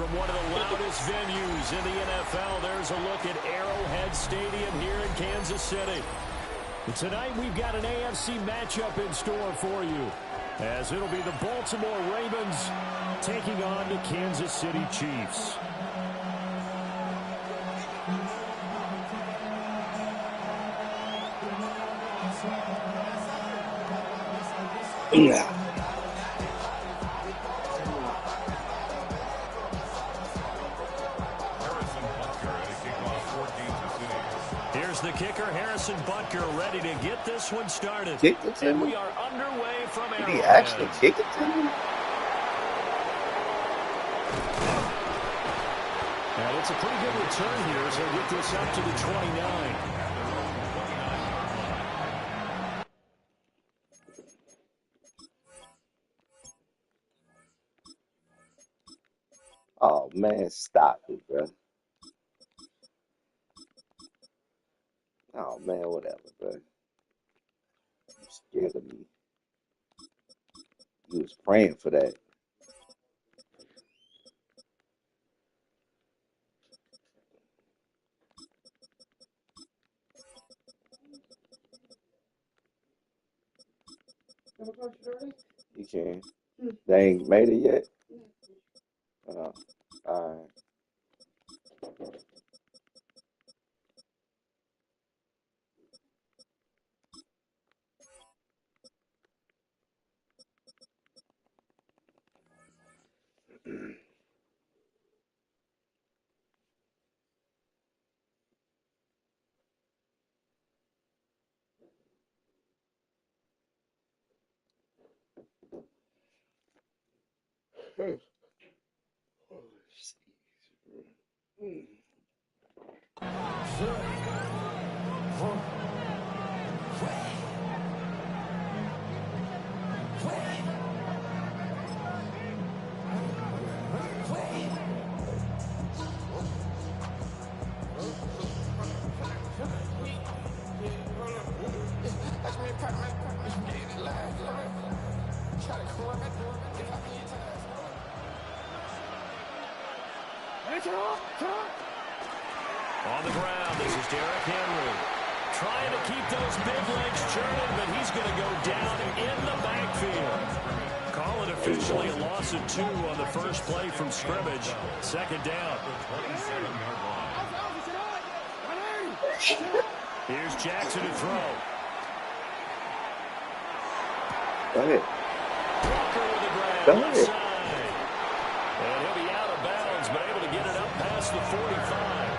From one of the loudest venues in the NFL, there's a look at Arrowhead Stadium here in Kansas City. Tonight we've got an AFC matchup in store for you, as it'll be the Baltimore Ravens taking on the Kansas City Chiefs. Yeah. Here's the kicker, Harrison Butker, ready to get this one started. Kick it to And him? we are underway from Did Arrowhead. he actually kick it to him? And it's a pretty good return here as they get this up to the 29. Oh, man, stop it, bro. Oh, man, whatever, bro. You scared of me. You was praying for that. You can. They ain't made it yet? All right. On the ground, this is Derrick Henry. Trying to keep those big legs churning, but he's going to go down in the backfield. Call it officially a loss of 2 on the first play from scrimmage. Second down. Here's Jackson to throw. Go ahead. Walker with the grab. Go Left ahead. side. And he'll be out of bounds, but able to get it up past the 45.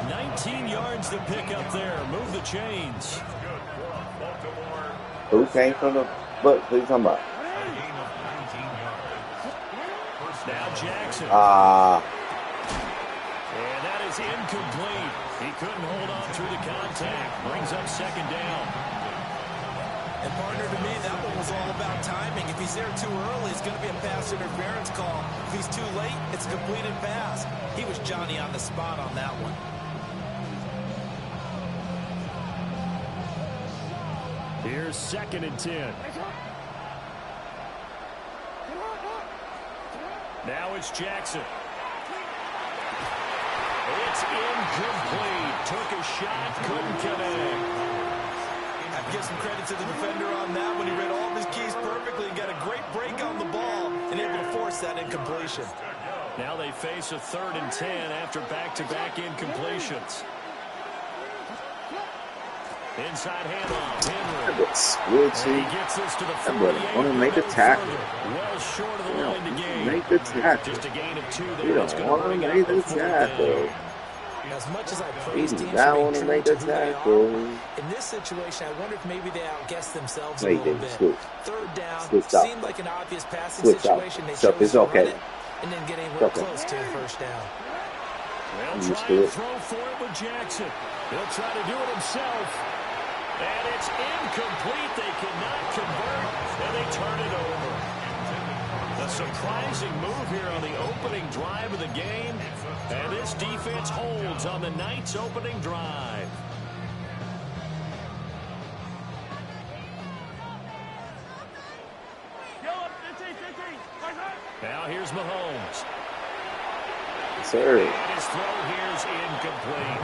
19 yards to pick up there. Move the chains. Who came from the book? Who you talking about? Now Jackson. And that is incomplete. He couldn't hold on through the contact. Brings up second down. And partner, to me, that one was all about timing. If he's there too early, it's going to be a pass interference call. If he's too late, it's a completed pass. He was Johnny on the spot on that one. Here's 2nd and 10. Now it's Jackson. It's incomplete. Took a shot, couldn't connect. I'd give some credit to the defender on that when he read all of his keys perfectly and got a great break on the ball and able to force that incompletion. Now they face a 3rd and 10 after back-to-back incompletions. Inside handoff, Henry. Switching. He gets this to the That boy 48. want to make a tackle. Well short of the line to gain. Make the tackle. Just a gain of 2 You there. It's don't going to want to bring make up the the 4th tackle. down. As much as I He praise do teams not for want to being make true the to who they tackle. are, in this situation, I wonder if maybe they outguessed themselves a Wait, little they bit. switch. 3rd down, Switched up. seemed like an obvious passing Switch up. situation. They So chose it's to okay. run it and then get anywhere Okay. close to a 1st down. They'll Used try to and it. throw for it with Jackson. He'll try to do it himself. And it's incomplete. They cannot convert, and they turn it over. A surprising move here on the opening drive of the game. And this defense holds on the night's opening drive. Now here's Mahomes. Sir. And his throw here is incomplete.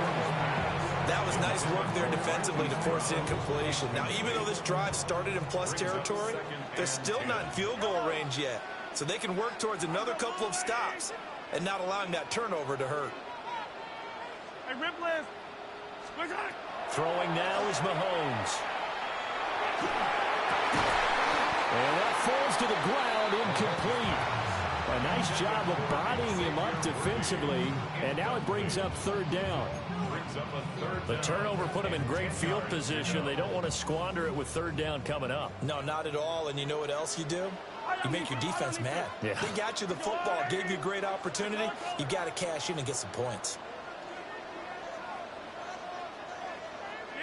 That was nice work there defensively to force incompletion. Now, even though this drive started in plus territory, they're still not in field goal range yet. So they can work towards another couple of stops and not allowing that turnover to hurt. Hey, rip list. Throwing now is Mahomes. And that falls to the ground, incomplete. A nice job of bodying him up defensively, and now it brings up third down. The turnover put them in great field position. They don't want to squander it with third down coming up. No, not at all. And you know what else you do? You make your defense mad. Yeah. They got you the football, gave you a great opportunity. You got to cash in and get some points.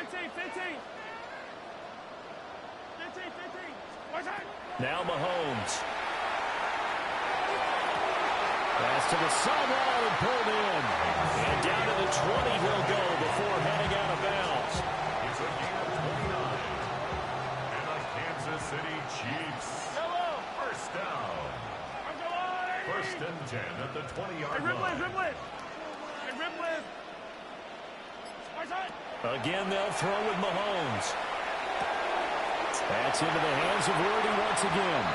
15. Now Mahomes. Pass to the sideline and pulled in. And down to the 20 he'll go before heading out of bounds. He's a gain of 29. And the Kansas City Chiefs. First down. First and 10 at the 20-yard line. Again, they'll throw with Mahomes. That's into the hands of Worthy once again.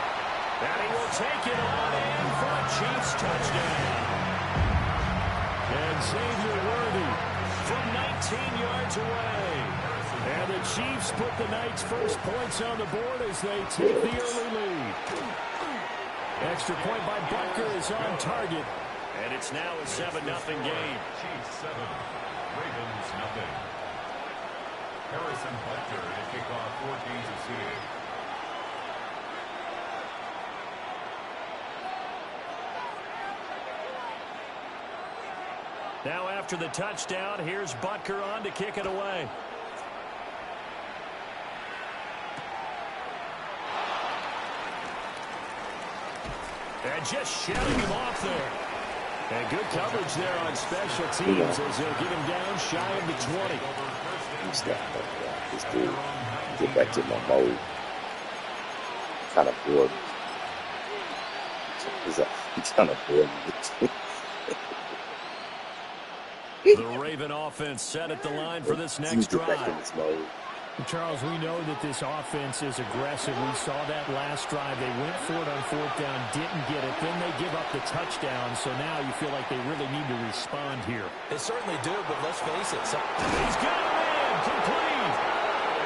And he will take it on in for a Chiefs touchdown. And Xavier Worthy from 19 yards away. And the Chiefs put the Knights' first points on the board as they take the early lead. Extra point by Butker is on target. And it's now a 7-0 game. Chiefs 7, Ravens 0. Harrison Butker to kick off for Kansas City. Now after the touchdown, here's Butker on to kick it away. And just shutting him off there. And good coverage there on special teams as they'll get him down shy of the 20. This dude, get back to my mode. Kind of bored. He's kind of bored. The Raven offense set at the line for this next Get back in drive. this mode. Charles, we know that this offense is aggressive. We saw that last drive. They went for it on fourth down, didn't get it. Then they give up the touchdown. So now you feel like they really need to respond here. They certainly do, but let's face it. He's got him in, complete.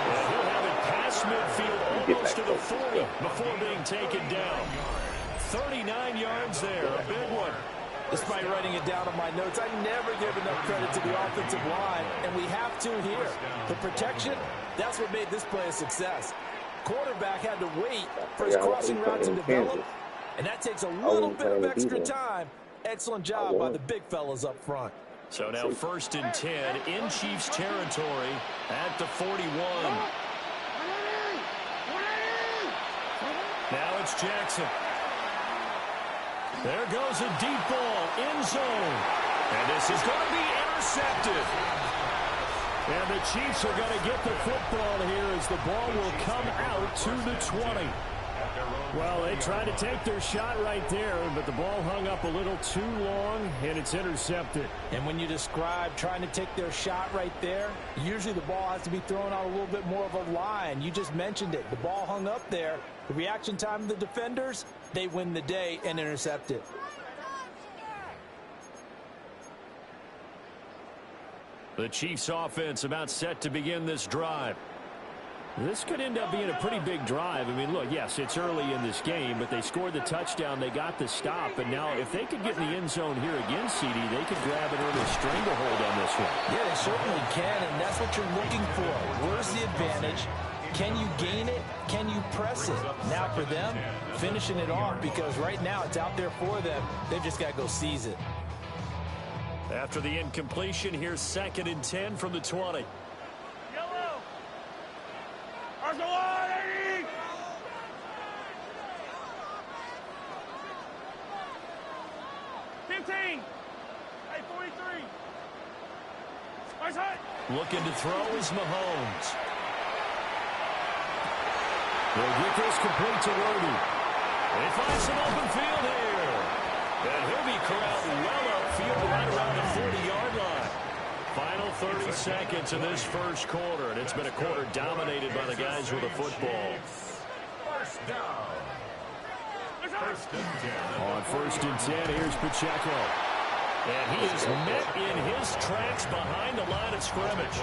And he'll have it past midfield almost to the 40 before being taken down. 39 yards there, a big one. Despite writing it down on my notes, I never give enough credit to the offensive line, and we have to here. The protection, that's what made this play a success. Quarterback had to wait for his crossing route to develop, and that takes a little bit of extra time. Excellent job by the big fellas up front. So now first and 10 in Chiefs territory at the 41. Now it's Jackson. There goes a deep ball, end zone. And this is going to be intercepted. And the Chiefs are going to get the football here as the ball will come out to the 20. Well, they tried to take their shot right there, but the ball hung up a little too long, and it's intercepted. And when you describe trying to take their shot right there, usually the ball has to be thrown out a little bit more of a line. You just mentioned it. The ball hung up there. The reaction time of the defenders, they win the day and intercept it. The Chiefs offense about set to begin this drive. This could end up being a pretty big drive. I mean, look, yes, it's early in this game, but they scored the touchdown. They got the stop. And now if they could get in the end zone here again, CD, they could grab an early stranglehold on this one. Yeah, they certainly can, and that's what you're looking for. Where's the advantage? Can you gain it? Can you press it? Now for them, finishing it off, because right now it's out there for them. They've just got to go seize it. After the incompletion, here's second and 10 from the 20. Yellow. 15. Hey, 43. Nice hit. Looking to throw is Mahomes. They'll get this complete to Worthy. They find some open field here. And he'll be corralled well upfield. Final 30 seconds of this first quarter, and it's been a quarter dominated by the guys with the football. First down. First and 10. On first and 10, here's Pacheco. And he is met in his tracks behind the line of scrimmage.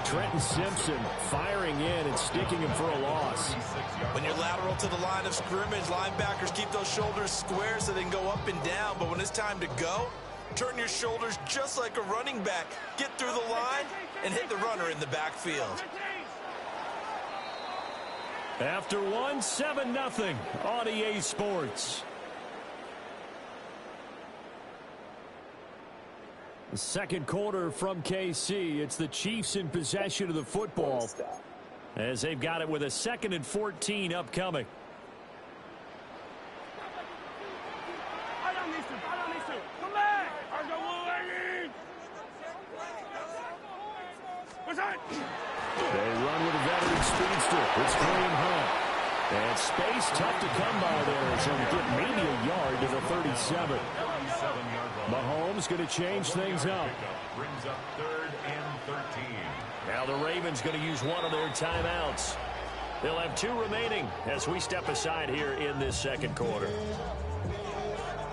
Trenton Simpson firing in and sticking him for a loss. When you're lateral to the line of scrimmage, linebackers keep those shoulders square so they can go up and down. But when it's time to go, turn your shoulders just like a running back. Get through the line and hit the runner in the backfield. After one, 7-0 on EA Sports. The second quarter from KC. It's the Chiefs in possession of the football as they've got it with a 2nd and 14 upcoming. Come back! What's that? They run with a veteran speedster. It's Kareem Hunt. And space tough to come by there as he'll get maybe a yard to the 37. Mahomes going to change things up. Brings up 3rd and 13. Now the Ravens going to use one of their timeouts. They'll have 2 remaining as we step aside here in this second quarter.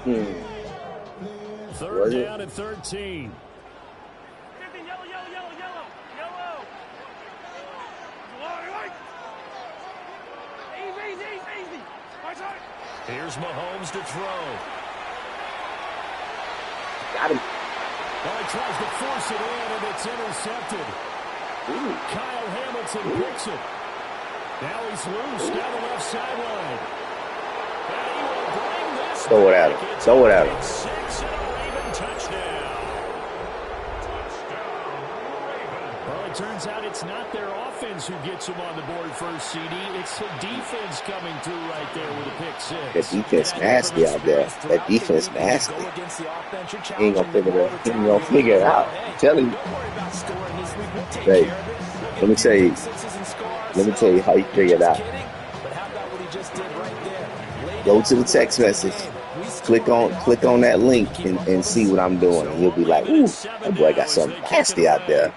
3rd down and 13. Yellow. Easy. Watch out. Here's Mahomes to throw. Got him. Well, he tries to force it in, and it's intercepted. Kyle Hamilton picks it. Now he's loose down the left sideline. And he will bring this Throw it at him. Throw it at him. 6 and a Raven touchdown. Well, it turns out it's not their offense who gets them on the board first, CD. It's the defense coming through right there with a pick 6. That defense nasty out there. That defense nasty. He ain't gonna figure it out. I'm telling you. Hey, let me tell you how you figure it out. Go to the text message. Click on that link and see what I'm doing. And you'll be like, ooh, that boy got something nasty out there.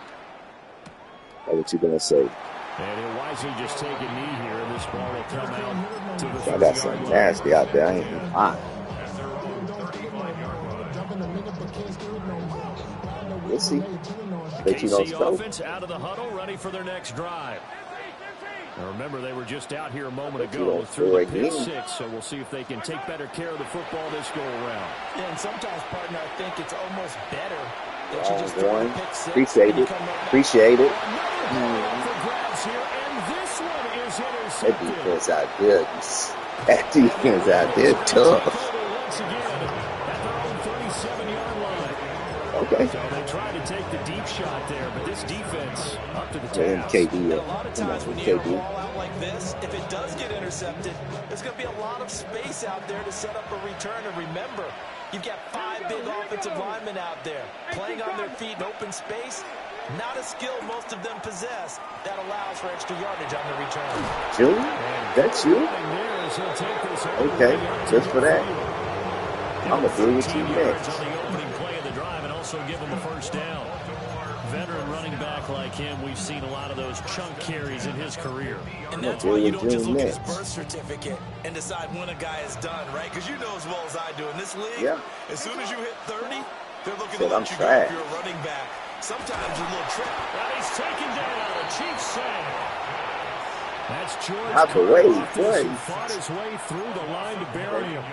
That's what you're gonna say. And he'll wisely just take a knee here, and this ball will come out to the 30-yard line. I got something nasty out there. I ain't gonna lie. We'll see. Bet you don't KC throw. offense out of the huddle, ready for their next drive. Now remember, they were just out here a moment ago through the pick 6, so we'll see if they can take better care of the football this go around. Yeah, and sometimes, partner, I think it's almost better that you just throw a pick 6. Appreciate it. That defense out there. That defense out there tough. Once again, at their own 37-yard line. Okay. So they tried to take the deep shot there, but this defense up to the task. KD. A lot of times when you get a ball out like this, if it does get intercepted, there's going to be a lot of space out there to set up a return. And remember, you've got 5 big offensive linemen out there playing on their feet in open space. Not a skill most of them possess that allows for extra yardage on the return. June? That's you? Okay, just for that. I'm going to do what you next. On the opening play of the drive and also give him a first down. Veteran running back like him, we've seen a lot of those chunk carries in his career. And that's why you don't just look at his birth certificate and decide when a guy is done, right? Because you know as well as I do in this league, as soon as you hit 30, they're looking to let you go if you're a running back. Sometimes a little trip. And he's taken down a Chiefs sack. That's George out the way, who fought his way through the line to bury him.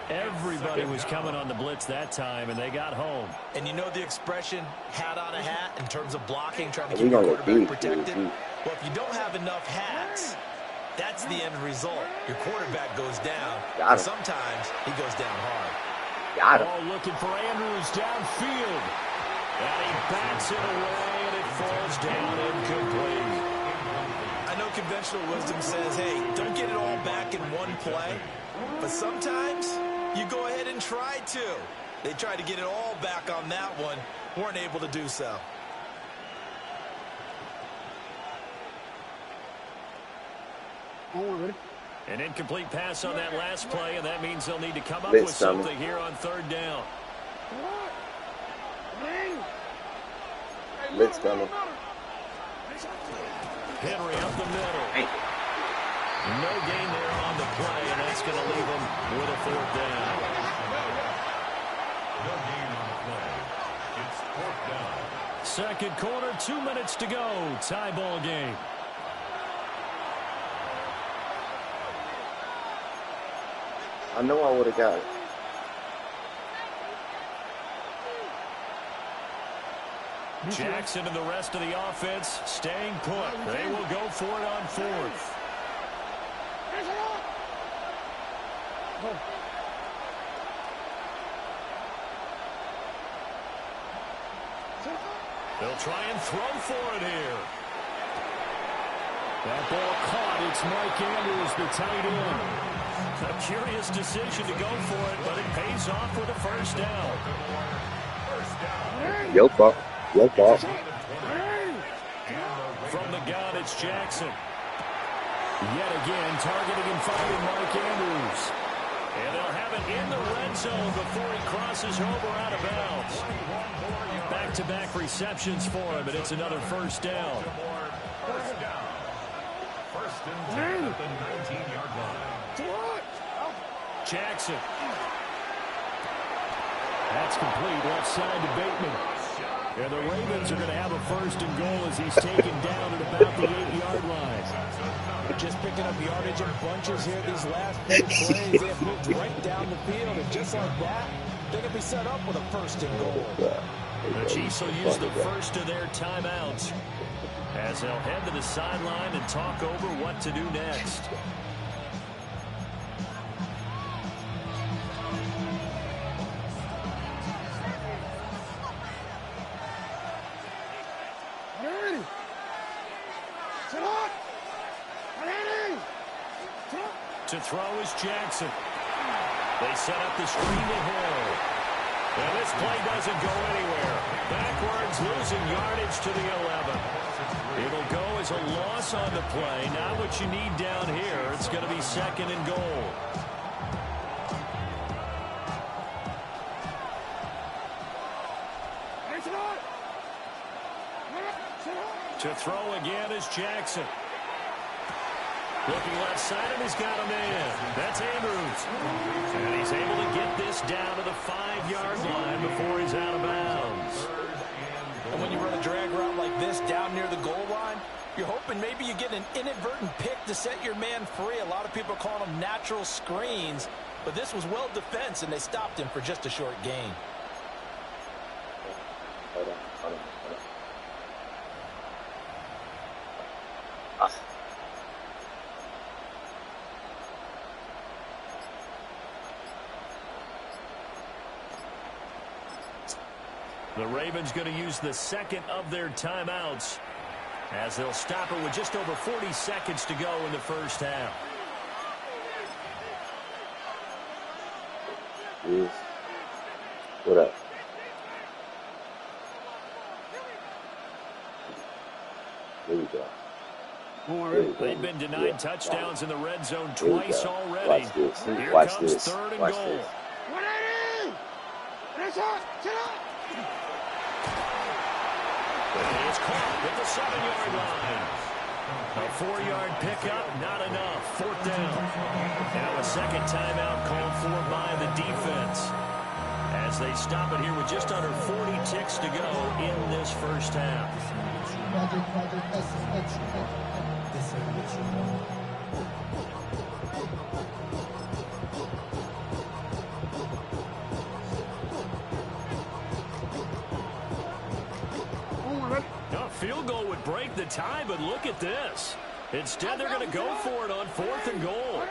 Everybody was coming on the blitz that time, and they got home. And you know the expression, hat on a hat, in terms of blocking, trying to keep your quarterback protected? Well, if you don't have enough hats, that's the end result. Your quarterback goes down. Sometimes he goes down hard. Got him. Oh, looking for Andrews downfield. And he bats it away, and it falls down incomplete. I know conventional wisdom says, hey, don't get it all back in one play. But sometimes you go ahead and try to. They tried to get it all back on that one. Weren't able to do so. An incomplete pass on that last play, and that means they'll need to come up with something here on 3rd down. Blitz coming. Henry up the middle. No gain there on the play, and that's going to leave him with a 4th down. No gain on the play. It's 4th down. Second quarter, 2 minutes to go. Tie ball game. I know I would have got it. Jackson and the rest of the offense staying put. They will go for it on 4th. They'll try and throw for it here. That ball caught. It's Mike Andrews, the tight end. A curious decision to go for it, but it pays off with a 1st down. Your fault. Your fault. From the gun, it's Jackson. Yet again, targeting and finding Mike Andrews. And they'll have it in the red zone before he crosses over out of bounds. Back-to-back receptions for him, and it's another 1st down. 1st and 10 at the 19-yard line. Jackson. That's complete. Left side to Bateman. And the Ravens are going to have a 1st and goal as he's taken down at about the 8-yard line. Just picking up yardage in bunches here these last few plays. They have moved right down the field, and just like that, they're going to be set up with a 1st and goal. The Chiefs will use the first of their timeouts as they'll head to the sideline and talk over what to do next. To throw is Jackson. They set up the screen to Hill. And this play doesn't go anywhere. Backwards, losing yardage to the 11. It'll go as a loss on the play. Not what you need down here. It's going to be 2nd and goal. To throw again is Jackson. Looking left side, and he's got a man. That's Andrews. And he's able to get this down to the 5-yard line before he's out of bounds. And when you run a drag route like this down near the goal line, you're hoping maybe you get an inadvertent pick to set your man free. A lot of people call them natural screens, but this was well defense, and they stopped him for just a short gain. Hold on. The Ravens going to use the 2nd of their timeouts as they'll stop it with just over 40 seconds to go in the 1st half. Yes. What up? There we go. They've been denied touchdowns in the red zone twice already. Watch this. Here Watch comes this. 3rd and Watch goal. this. It's caught at the 7-yard line. A 4-yard pickup, not enough. 4th down. Now a 2nd timeout called for by the defense as they stop it here with just under 40 ticks to go in this 1st half. A field goal would break the tie, but look at this. Instead, they're going to go for it on 4th and goal.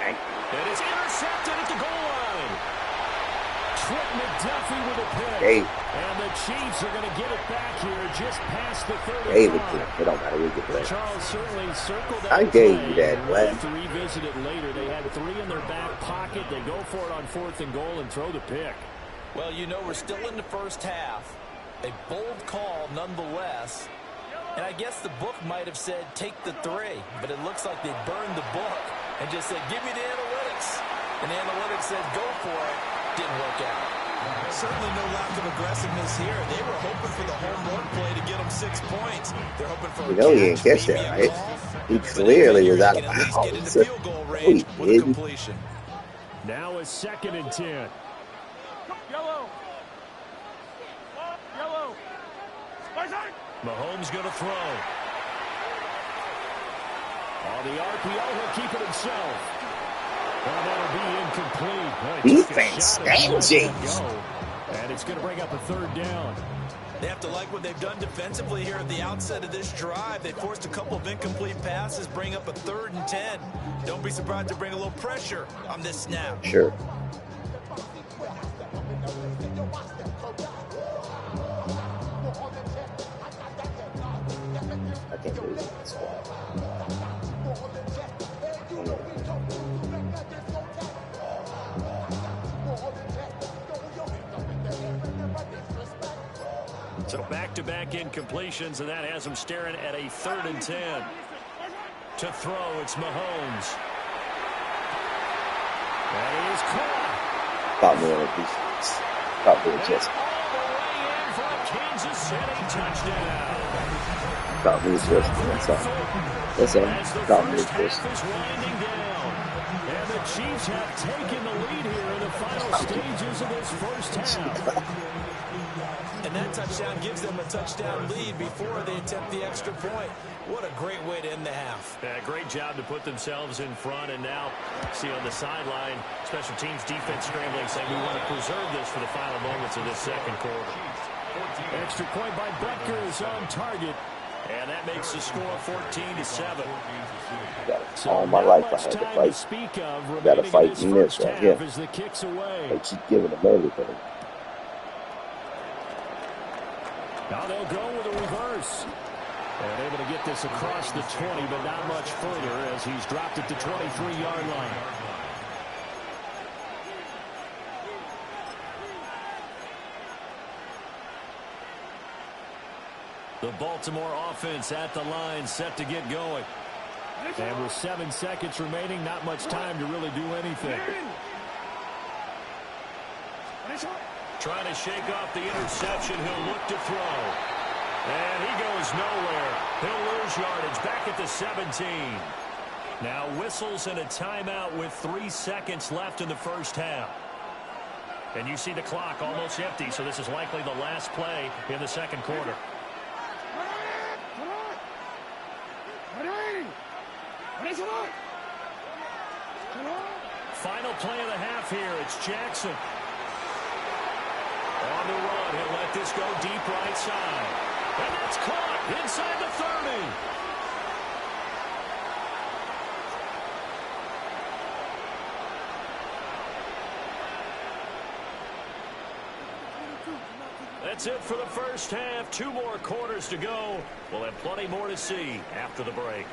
And it's intercepted at the goal line. Trent McDuffie with a pick. And the Chiefs are going to get it back here just past the 35. It don't matter. We get that. Charles certainly circled that. I gave you that, We'll man. have to revisit it later. They had 3 in their back pocket. They go for it on 4th and goal and throw the pick. Well, you know, we're still in the 1st half. A bold call nonetheless. And I guess the book might have said take the 3, but it looks like they burned the book and just said, give me the analytics. And the analytics said go for it. Didn't work out. Certainly no lack of aggressiveness here. They were hoping for the home run play to get them 6 points. They're hoping for You know he didn't catch that, right? He clearly was out of bounds. No, he didn't. Now a 2nd and 10. Yellow. Yellow. Mahomes going to throw. On the RPO, he'll keep it himself. Well, that'll be incomplete. Defense, stingy. And it's going to bring up a 3rd down. They have to like what they've done defensively here at the outset of this drive. They forced a couple of incomplete passes, bring up a 3rd and 10. Don't be surprised to bring a little pressure on this snap. Sure. I can't believe it. So back-to-back incompletions, and that has him staring at a 3rd and 10. To throw, it's Mahomes. That is caught. Caught me on a defense. Caught me just. All the way in for a Kansas City touchdown. Caught me just. That's all. That's all. As the Caught me first just. half is winding down. And the Chiefs have taken the lead here in the final stages of this first half. And that touchdown gives them a touchdown lead before they attempt the extra point. What a great way to end the half. Yeah, great job to put themselves in front. And now, see on the sideline, special teams defense scrambling, saying we want to preserve this for the final moments of this 2nd quarter. Extra point by Butker is on target. And that makes the score 14-7. All my life I had to fight. Got to fight in this right here. As the kicks away. They keep giving them everything. Now they'll go with a reverse. And able to get this across the 20, but not much further as he's dropped at the 23-yard line. The Baltimore offense at the line, set to get going. And with 7 seconds remaining, not much time to really do anything. Trying to shake off the interception. He'll look to throw. And he goes nowhere. He'll lose yardage back at the 17. Now whistles and a timeout with 3 seconds left in the first half. And you see the clock almost empty, so this is likely the last play in the 2nd quarter. Final play of the half here. It's Jackson. On the run, he'll let this go deep right side. And that's caught inside the 30. That's it for the first half. 2 more quarters to go. We'll have plenty more to see after the break.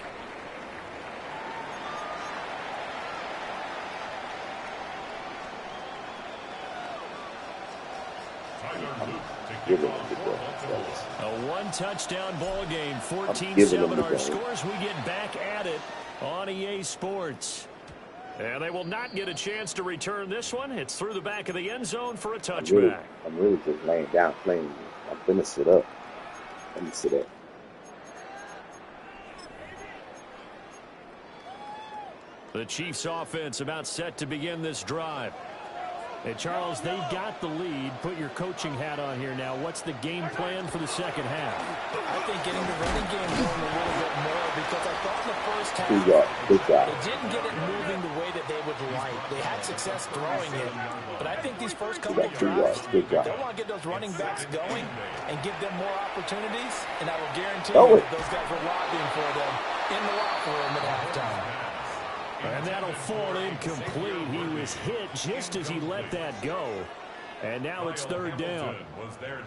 Give them the ball. A 1-touchdown ball game, 14-7 our scores. We get back at it on EA Sports. And they will not get a chance to return this one. It's through the back of the end zone for a touchback. I'm really just laying down playing. I'm going to sit up. Let me sit up. The Chiefs offense about set to begin this drive. Hey, Charles, they got the lead. Put your coaching hat on here now. What's the game plan for the second half? I think getting the running game going a little bit more because I thought in the first half Good job. they didn't get it moving the way that they would like. They had success throwing it. But I think these first couple of drives, they'll want to get those running backs going and give them more opportunities. And I will guarantee you that those guys were lobbying for them in the locker room at halftime. And that'll fall incomplete. He was hit just as he let that go. And now it's 3rd down.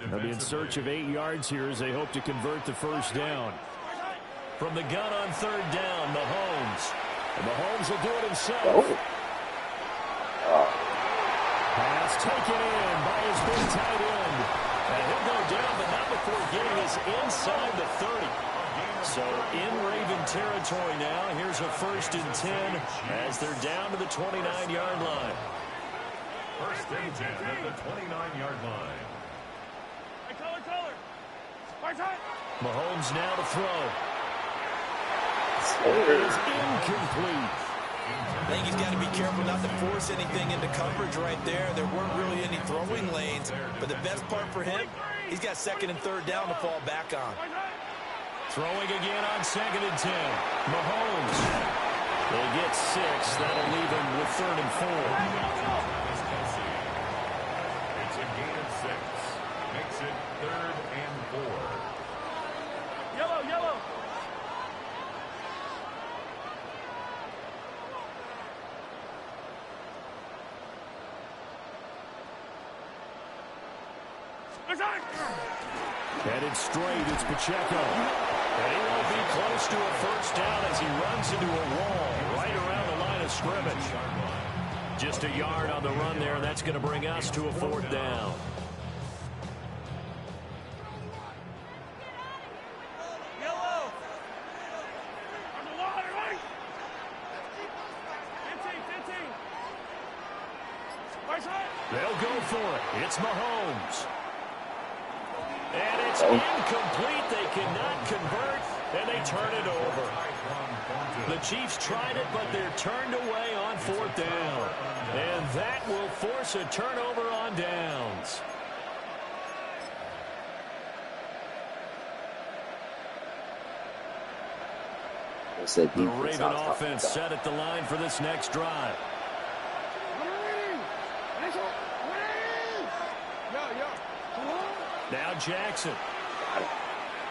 They'll be in search of 8 yards here as they hope to convert the first down. From the gun on 3rd down, Mahomes. And Mahomes will do it himself. Pass taken in by his big tight end. And he'll go down, but not before getting us inside the 30. So in Raven territory now. Here's a 1st and 10 as they're down to the 29-yard line. 1st and 10 at the 29-yard line. Mahomes now to throw. It is incomplete. I think he's got to be careful not to force anything into coverage right there. There weren't really any throwing lanes, but the best part for him, he's got 2nd and 3rd down to fall back on. Throwing again on 2nd and 10. Mahomes. They get 6. That'll leave him with 3rd and 4. It's a gain of 6. Makes it 3rd and 4. Yellow. Headed straight, it's Pacheco. And he won't be close to a 1st down as he runs into a wall right around the line of scrimmage. Just a yard on the run there, and that's going to bring us to a 4th down. Yellow. On the line, right? 15. They'll go for it. It's Mahomes. And it's incomplete. They cannot convert, and they turn it over. The Chiefs tried it, but they're turned away on 4th down. And that will force a turnover on downs. The Raven offense set at the line for this next drive. Now Jackson.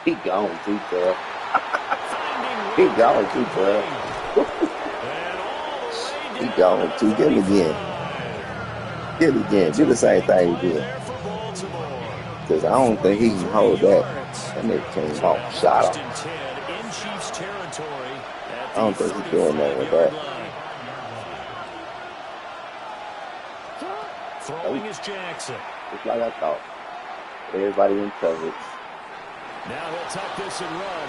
He gone too far. He gone too far. He gone too. Get him again. Get him again. Do the same thing again. Because I don't think he can hold that. And it came off. Shot him. I don't think he's doing that with that. Throwing is Jackson. Just like I thought. Everybody in coverage. Now he'll tuck this and run.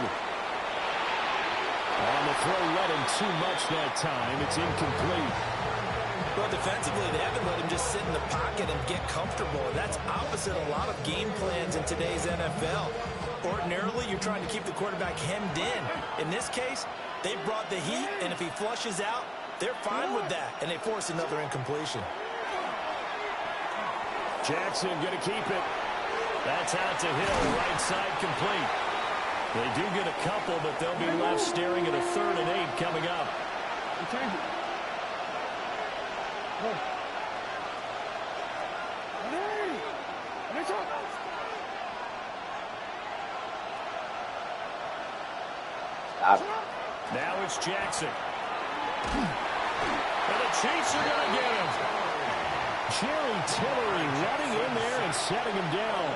On the throw, let him too much that time. It's incomplete. Well, defensively, they haven't let him just sit in the pocket and get comfortable. That's opposite a lot of game plans in today's NFL. Ordinarily, you're trying to keep the quarterback hemmed in. In this case, they brought the heat, and if he flushes out, they're fine with that, and they force another incompletion. Jackson going to keep it. That's out to Hill, right side complete. They do get a couple, but they'll be left staring at a 3rd and 8 coming up. Now it's Jackson. And the Chiefs are going to get him. Jerry Tillery running in there and setting him down.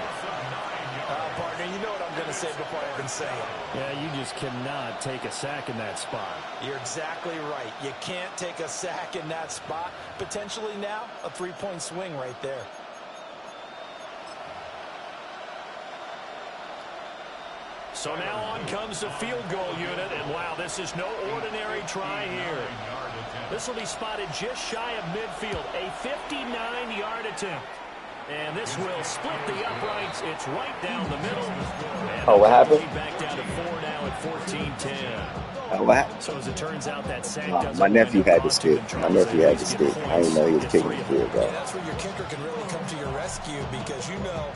Partner, you know what I'm going to say before I even say it. Yeah, you just cannot take a sack in that spot. You're exactly right. You can't take a sack in that spot. Potentially now a 3-point swing right there. So now on comes the field goal unit, and wow, this is no ordinary try here. This will be spotted just shy of midfield, a 59-yard attempt. And this will split the uprights. It's right down the middle. And what happened? Back down to 4 now at 14-10. What happened? So as it turns out, that sack my nephew had the stick. My nephew had the stick. I didn't know he was kicking the field goal. Yeah, that's where your kicker can really come to your rescue because you know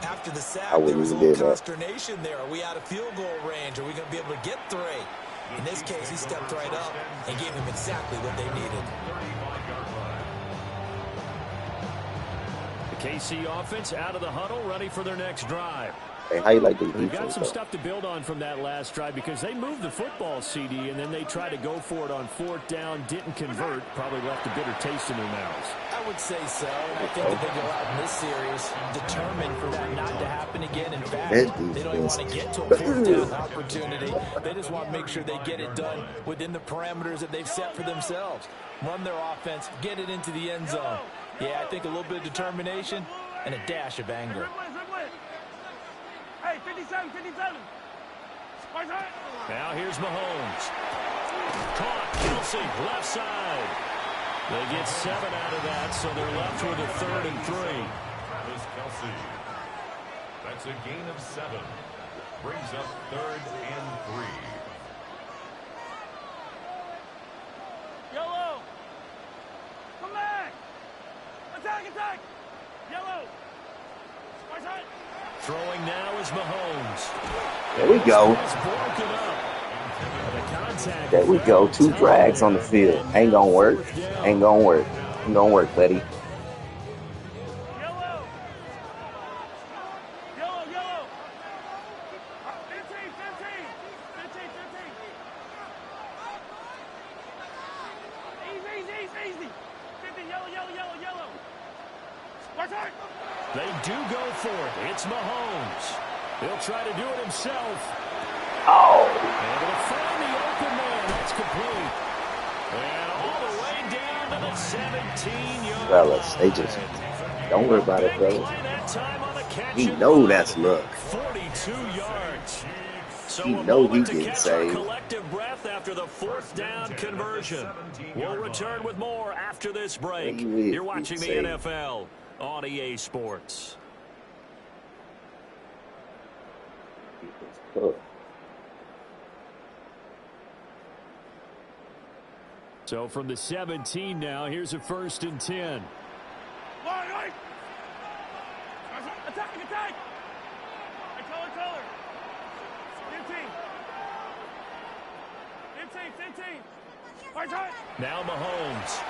after the sack I there was a wouldn't little do that. consternation there. Are we out of field goal range? Are we going to be able to get 3? In this case, he stepped right up and gave them exactly what they needed. The KC offense out of the huddle, ready for their next drive. Hey, how you like this We've defense? got some stuff to build on from that last drive because they moved the football, CD, and then they tried to go for it on 4th down, didn't convert, probably left a bitter taste in their mouths. I would say so. I think that they go out in this series determined for that not to happen again. In fact, they don't even want to get to a 4th down opportunity. They just want to make sure they get it done within the parameters that they've set for themselves. Run their offense, get it into the end zone. Yeah, I think a little bit of determination and a dash of anger. Hey, 57. Now here's Mahomes. Caught. Kelsey, left side. They get 7 out of that, so they're left with a 3rd and 3. Travis Kelsey. That's a gain of 7. Brings up 3rd and 3. Yellow. Come back. Attack. Yellow. Right side. Throwing now is Mahomes. There we go. There we go. 2 drags on the field. Ain't gonna work. Ain't gonna work. Ain't gonna work, buddy. Yellow. 15. Easy. 50, yellow. Right side. They do go for it. It's Mahomes. He'll try to do it himself. Oh. Able to find the open man. That's complete. And all the way down to the 17-yard Fellas, they just don't worry about it, fellas. He know that's luck. 42 yards. So He a know he moment to getting catch saved. our collective breath after the 4th down conversion. We'll return with more after this break. You're watching the NFL on EA Sports. So from the 17 now, here's a 1st and 10. Right. Attack. Color. 15. Right side. Now Mahomes.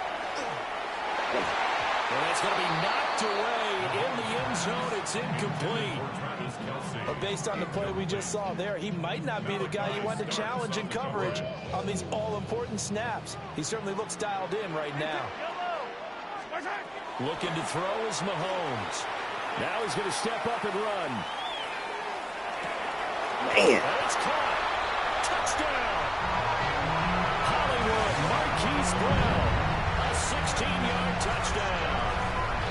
And that's going to be knocked away in the end zone. It's incomplete. But based on the play we just saw there, he might not be the guy you want to challenge in coverage on these all-important snaps. He certainly looks dialed in right now. Looking to throw is Mahomes. Now he's going to step up and run. Man. And it's caught. Touchdown. Hollywood Marquise Brown. A 16-yard touchdown.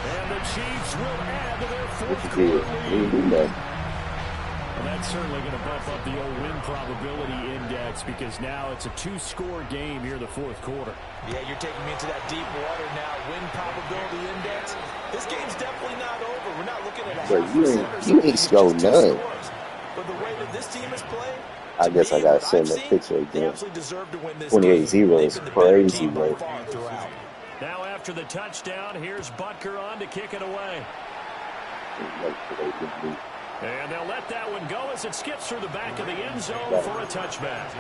And the Chiefs will add to their 4th quarter lead. Well, that's certainly going to bump up the old win probability index because now it's a 2-score game here in the 4th quarter. Yeah, you're taking me into that deep water now. Win probability index. This game's definitely not over. We're not looking at a half you ain't scored none. But the way that this team is playing, I guess I gotta send that picture again. 28-0 is crazy, bro. Now after the touchdown, here's Butker on to kick it away. And they'll let that one go as it skips through the back of the end zone for a touchback.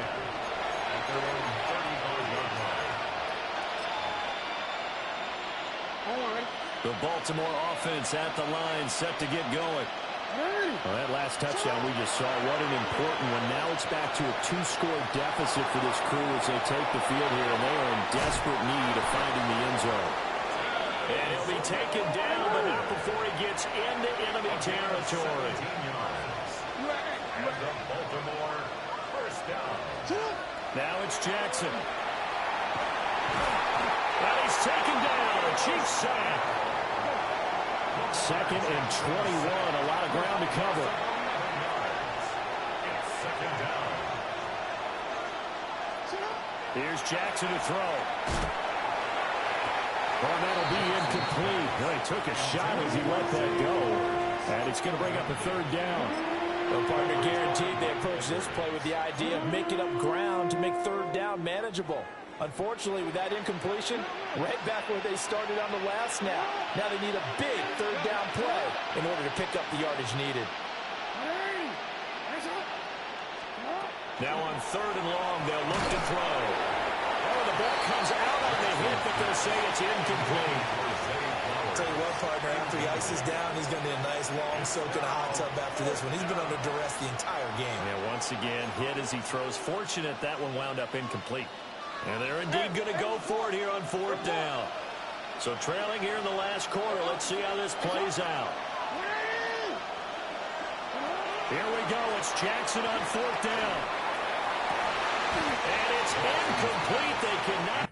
The Baltimore offense at the line, set to get going. Well, that last touchdown we just saw, what an important one. Now it's back to a 2-score deficit for this crew as they take the field here, and they are in desperate need of finding the end zone. And he'll be taken down, but not before he gets into enemy territory. Now it's Jackson. And he's taken down. A Chiefs sack. 2nd and 21. A lot of ground to cover. Here's Jackson to throw. Well, that'll be incomplete. Well, he took a shot as he let that go. And it's going to bring up a 3rd down. Well, partner, guaranteed they approach this play with the idea of making up ground to make 3rd down manageable. Unfortunately, with that incompletion, right back where they started on the last snap. Now they need a big 3rd down play in order to pick up the yardage needed. Now on 3rd and long, they'll look to throw. Oh, the ball comes out on the hit, but they'll say it's incomplete. I'll tell you what, partner, after he ices down, he's going to be a nice, long soak in a hot tub after this one. He's been under duress the entire game. Yeah, once again, hit as he throws. Fortunate that one wound up incomplete. And they're indeed going to go for it here on 4th down. So trailing here in the last quarter. Let's see how this plays out. Here we go. It's Jackson on 4th down. And it's incomplete. They cannot.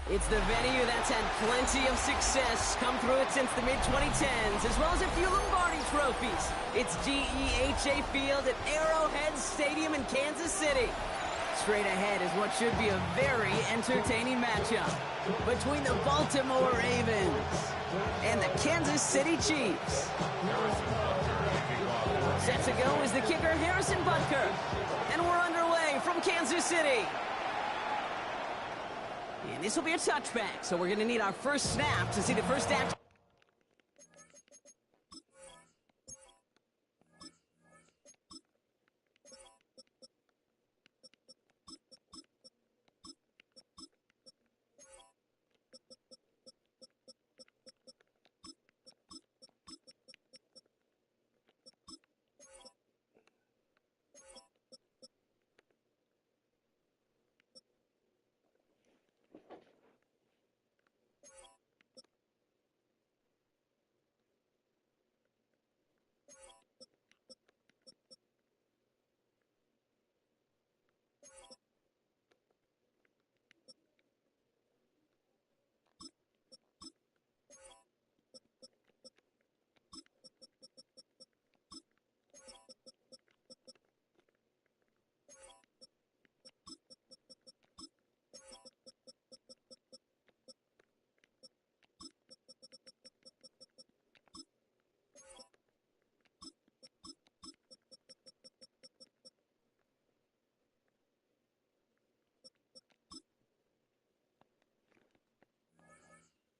It's the venue that's had plenty of success come through it since the mid-2010s, as well as a few Lombardi trophies. It's GEHA Field at Arrowhead Stadium in Kansas City. Straight ahead is what should be a very entertaining matchup between the Baltimore Ravens and the Kansas City Chiefs. Set to go is the kicker, Harrison Butker. And we're underway from Kansas City. And this will be a touchback, so we're going to need our first snap to see the first action.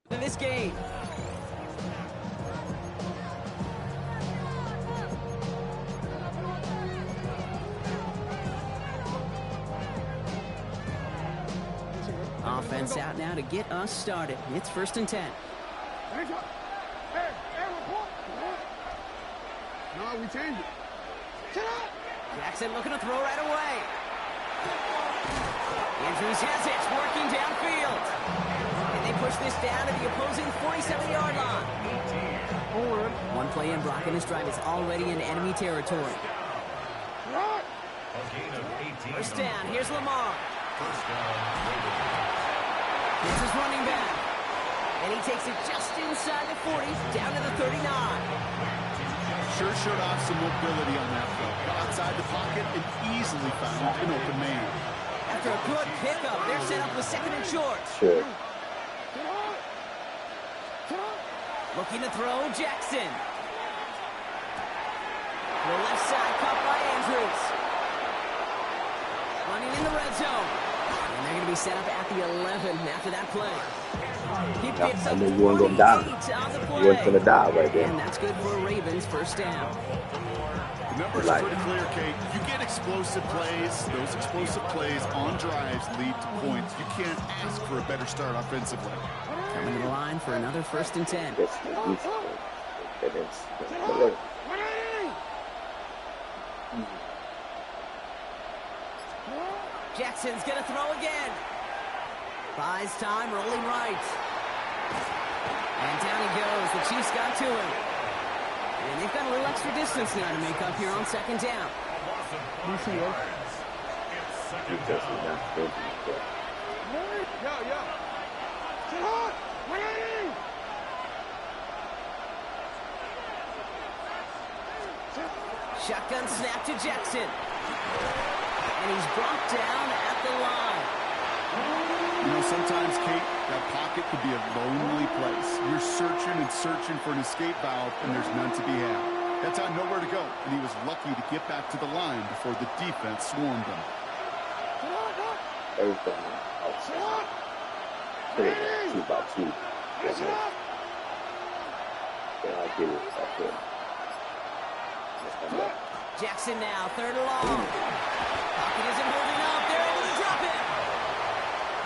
In this game. Offense out now to get us started. It's 1st and 10. No, we changed it. Jackson looking to throw right away. Andrews has it, working downfield. They push this down to the opposing 47-yard line. One play in, blocking his drive is already in enemy territory. First down, here's Lamar. This is running back. And he takes it just inside the 40, down to the 39. Sure showed off some mobility on that play. Got outside the pocket and easily found an open man. After a good pickup, they're set up with 2nd and short. Sure. Looking to throw, Jackson. The left side, caught by Andrews. Running in the red zone. And they're going to be set up at the 11 after that play. He picks up 48 on the play. You weren't going to die right there. And that's good for Ravens, first down. The numbers are pretty clear, Kate. You get explosive plays. Those explosive plays on drives lead to points. You can't ask for a better start offensively. Coming to the line for another 1st and 10. Jackson's going to throw again. Buys time, rolling right. And down he goes. The Chiefs got to him. And they've got a little extra distance now to make up here on 2nd down. Shotgun snap to Jackson. And he's brought down at the line. You know, sometimes, Kate, that pocket could be a lonely place. You're searching and searching for an escape valve, and there's none to be had. That's out nowhere to go, and he was lucky to get back to the line before the defense swarmed him. Everything outside. Put it 2 by 2. Then I get it up there. Jackson now, 3rd and long. Pocket isn't holding up. They're able to drop it.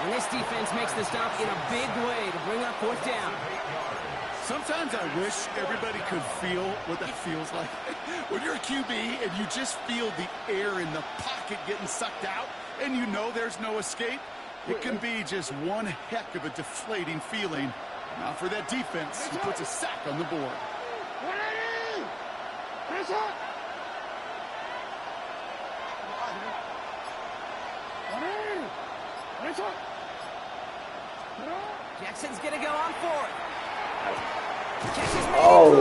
And this defense makes the stop in a big way to bring up 4th down. Sometimes I wish everybody could feel what that feels like. When you're a QB and you just feel the air in the pocket getting sucked out and you know there's no escape, it can be just one heck of a deflating feeling. Now for that defense, he puts a sack on the board. Jackson's going to go on for it. Oh.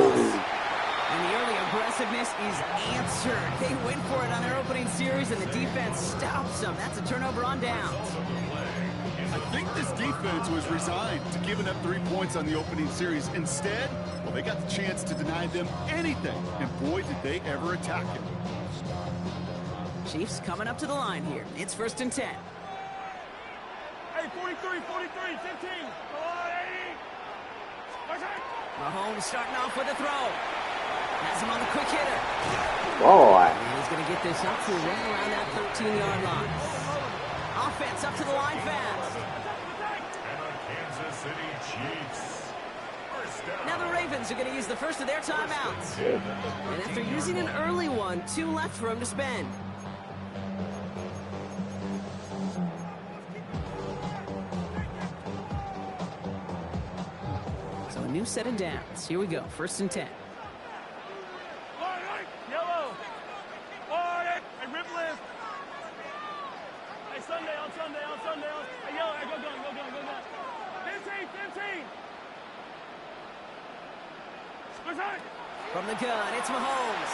And the early aggressiveness is answered. They went for it on their opening series, and the defense stops them. That's a turnover on downs. I think this defense was resigned to giving up 3 points on the opening series. Instead, well, they got the chance to deny them anything, and boy, did they ever attack it. Chiefs coming up to the line here. It's 1st and 10. Hey, 43, 43, 15. Go on, 80. Mahomes starting off with a throw. Has him on the quick hitter. Boy. And he's going to get this up to right around that 13-yard line. Offense up to the line fast. And the Kansas City Chiefs. First down. Now the Ravens are going to use the first of their timeouts. And after using an early one, 2 left for him to spend. So a new set of downs. Here we go. 1st and 10. Yellow. Hey, rip lift. Hey, Sunday. Hey, yellow. Hey, go gun. 15. From the gun, it's Mahomes.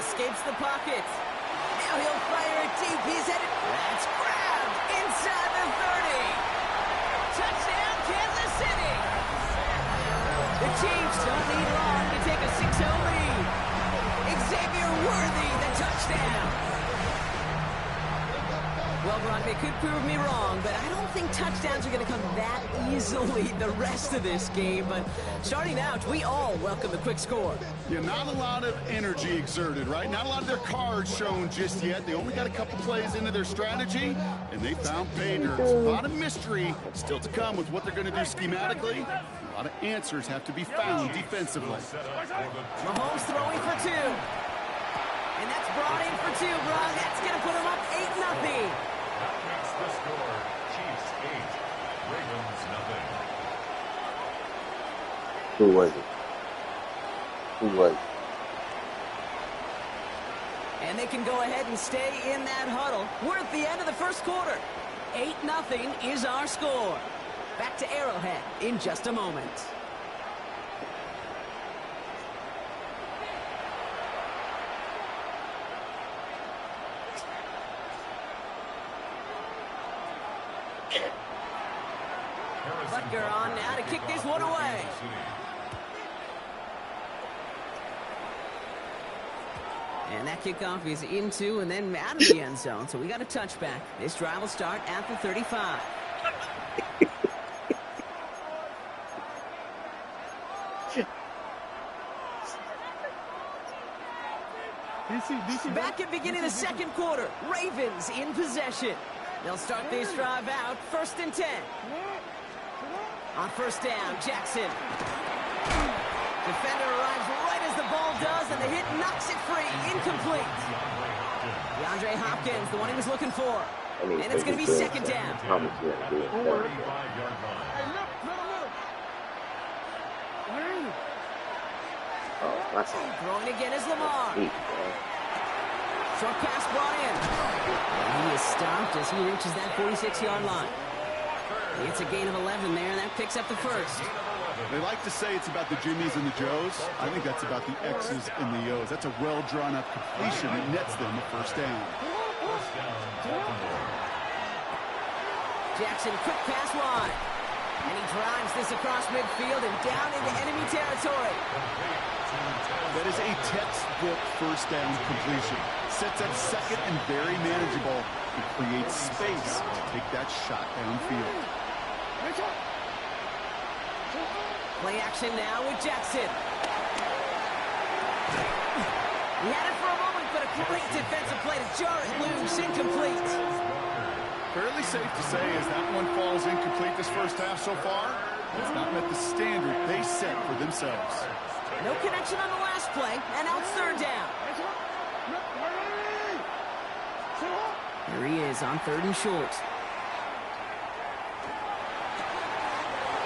Escapes the pocket. Now he'll fire it deep. He's headed. That's grabbed inside the 30. Touchdown, Kansas City. The Chiefs don't need long to take a 6-0 lead. Xavier Worthy, the touchdown. Well, Brock, they could prove me wrong, but I don't think touchdowns are going to come that easily the rest of this game. But starting out, we all welcome the quick score. Yeah, not a lot of energy exerted, right? Not a lot of their cards shown just yet. They only got a couple plays into their strategy, and they found pay dirt. A lot of mystery still to come with what they're going to do schematically. A lot of answers have to be found defensively. Mahomes throwing for 2. And that's brought in for 2, Brock. That's going to put him up 8-0. That's the score. Chiefs 8, Ravens 0. Who was it? And they can go ahead and stay in that huddle. We're at the end of the first quarter. 8-0 is our score. Back to Arrowhead in just a moment. Butker on now to kick this one away. And that kickoff is into and then out of the end zone. So we got a touchback. This drive will start at the 35. Back at beginning of the second quarter. Ravens in possession. They'll start this drive out 1st and 10. On 1st down, Jackson. Defender arrives right as the ball does, and the hit knocks it free. Incomplete. DeAndre Hopkins, the one he was looking for. And it's going to be 2nd down. Throwing again is Lamar. Short pass brought in. And he is stopped as he reaches that 46-yard line. It's a gain of 11 there, and that picks up the first. They like to say it's about the Jimmies and the Joes. I think that's about the X's and the O's. That's a well-drawn-up completion that nets them a 1st down. Jackson, quick pass wide. And he drives this across midfield and down into enemy territory. That is a textbook 1st down completion. Sets up 2nd and very manageable. It creates space to take that shot downfield. Play action now with Jackson. He had it for a moment, but a great defensive play to jar it loose. Incomplete. Fairly safe to say as that one falls incomplete this 1st half so far, it's not met the standard they set for themselves. No connection on the last play, and now it's 3rd down. Here he is on 3rd and short.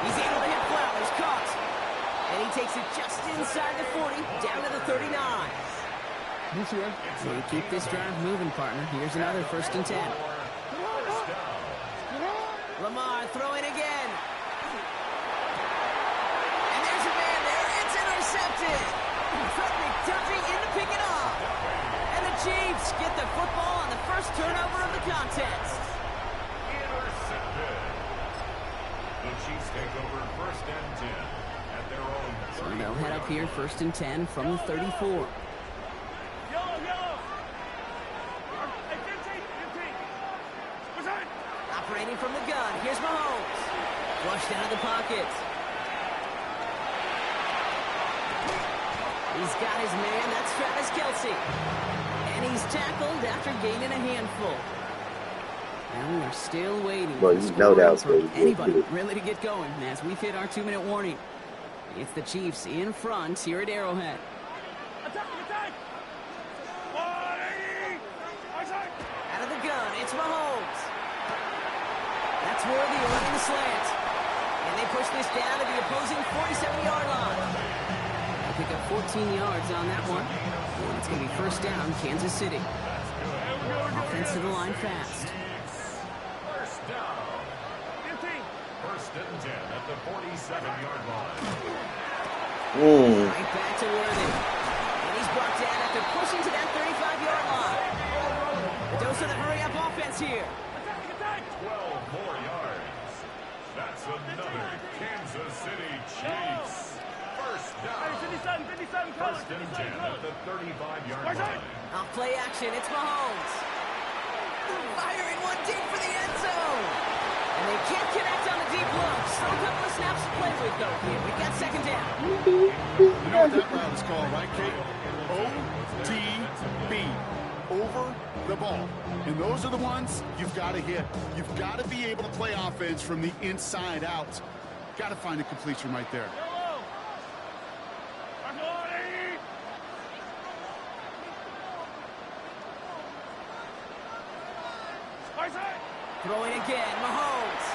He's able to hit Flowers, caught. And he takes it just inside the 40, down to the 39. So to keep this drive moving, partner, here's another 1st and 10. Lamar throwing again. intercepted. Fred McDuffie in to pick it off. And the Chiefs get the football on the first turnover of the contest. Intercepted. The Chiefs take over first and 10 at their own. So they'll head up here first and 10 from the 34. Yellow, yellow. Hey, 15, 15. What's that? Operating from the gun, here's Mahomes. Flushed out of the pocket. He's got his man, that's Travis Kelce. And he's tackled after gaining a handful. And we're still waiting Well, you know that was for going to be anybody good. really to get going as we've hit our 2-minute warning. It's the Chiefs in front here at Arrowhead. Attack, attack. 180. Attack. Out of the gun, it's Mahomes. That's worthy of running the slant. And they push this down to the opposing 47-yard line. They pick up 14 yards on that one. And it's going to be first down, Kansas City. Offense to the line fast. First down. 15. First and 10 at the 47-yard line. Right back to Worthy. And he's brought down after pushing to that 35-yard line. The dose of the hurry-up offense here. Attack, attack. 12 more yards. That's another Kansas City Chiefs. First Hey, down. 57, 57 colors, First and 10 57 at colors. the 35-yard Where's line. Off play action, it's Mahomes. Firing one deep for the end zone. And they can't connect on the deep look. Still a couple of snaps to play with, though. Here, we got second down. You know what that route is called, right, Kate? OTB. Over the ball. And those are the ones you've got to hit. You've got to be able to play offense from the inside out. Got to find a completion right there. Yellow. I'm going 80. Isaac. Throwing again, Mahomes.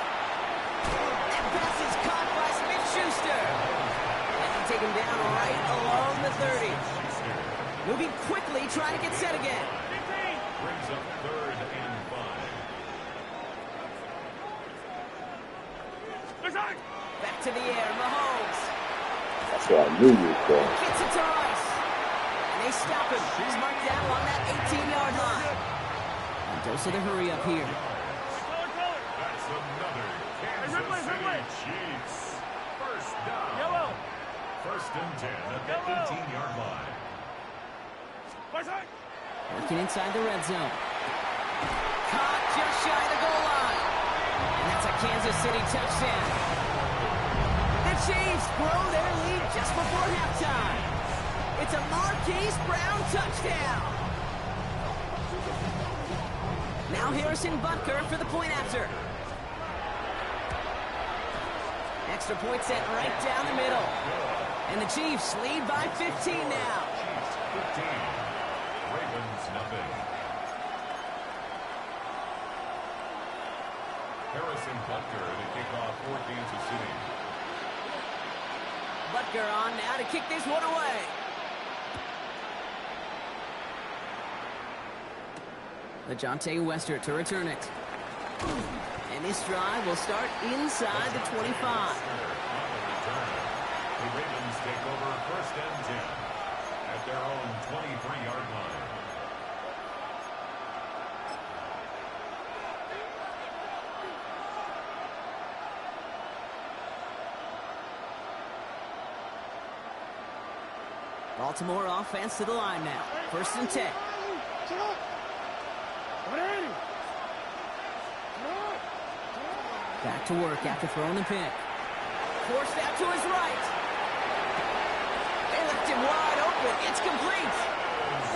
That pass is caught by Smith-Schuster. And they take him down right along the 30. Moving quickly, trying to get set again. 15. Brings up third and 5. Isaac. Back to the air, Mahomes. That's what I knew you was going. Gets it to Rice. And they stop him. He's marked down along that 18-yard line. And dose of the hurry up here. Color, color. That's another Kansas Ripley, City Ripley. Chiefs. First down. Yellow. First and 10 at the Yellow. 18-yard line. Isaac. Working inside the red zone. Caught just shy of the goal line. And that's a Kansas City touchdown. The Chiefs blow their lead just before halftime. It's a Marquise Brown touchdown. Now Harrison Butker for the point after. Extra point set right down the middle. And the Chiefs lead by 15 now. Chiefs 15. Ravens nothing. Harrison Butker to kick off for Kansas City. Butker on now to kick this one away. LeJohntay Wester to return it. And this drive will start inside the 25. The Ravens take over first and 10 at their own 23-yard line. Baltimore offense to the line now. First and 10. Back to work after throwing the pick. Forced out to his right. They left him wide open. It's complete.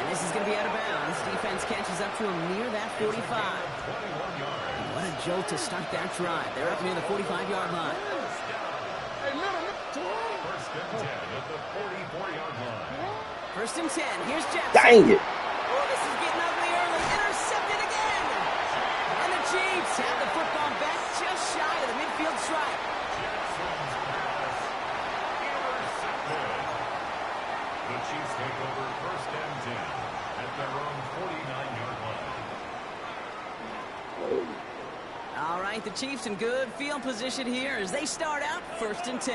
And this is going to be out of bounds. Defense catches up to him near that 45. And what a jolt to start that drive. They're up near the 45-yard line. First and 10 at the 44-yard line. First and 10. Here's Jackson. Dang it. Oh, this is getting ugly early. Intercepted again. And the Chiefs have the football back just shy of the midfield stripe. Jackson's pass intercepted. The Chiefs take over first and 10 at their own 49-yard line. All right, the Chiefs in good field position here as they start out first and 10.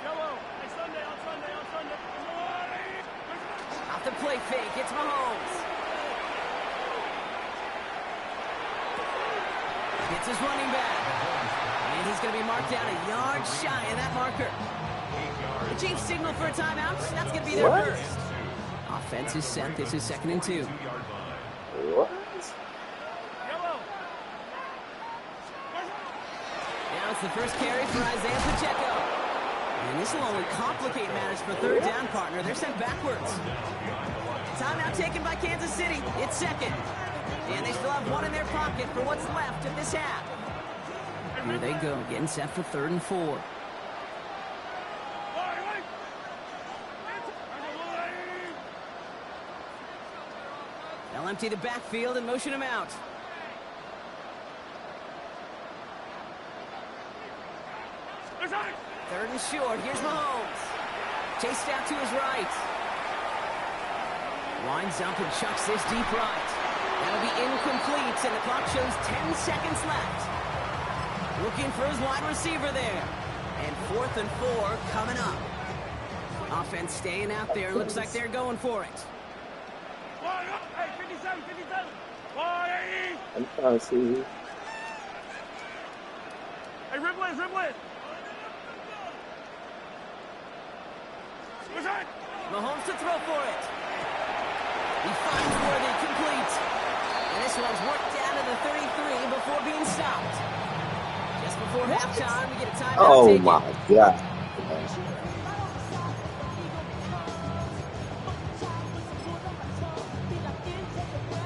Yellow. Hey, Sunday, on Sunday, on Sunday. the play fake. It's Mahomes. It's his running back. And he's going to be marked down a yard shy of that marker. The Chiefs signal for a timeout. That's going to be their first. Offense is set. This is 2nd and 2. What? Now it's the first carry for Isaiah Pacheco. And this will only complicate matters for third down, partner. They're sent backwards. Timeout taken by Kansas City. It's 2nd. And they still have one in their pocket for what's left of this half. Here they go, getting set for 3rd and 4. They'll empty the backfield and motion him out. Third and short. Here's Mahomes. Chased out to his right. Winds up and chucks this deep right. That'll be incomplete, and the clock shows 10 seconds left. Looking for his wide receiver there. And 4th and 4 coming up. Offense staying out there. Looks like they're going for it. Hey, 57, 57. I'm trying to see you. Hey, Riblin, Riblin. Mahomes to throw for it. He finds Worthy, complete. And this one's worked down to the 33 before being stopped. Just before halftime, we get a timeout. Oh taken. my God.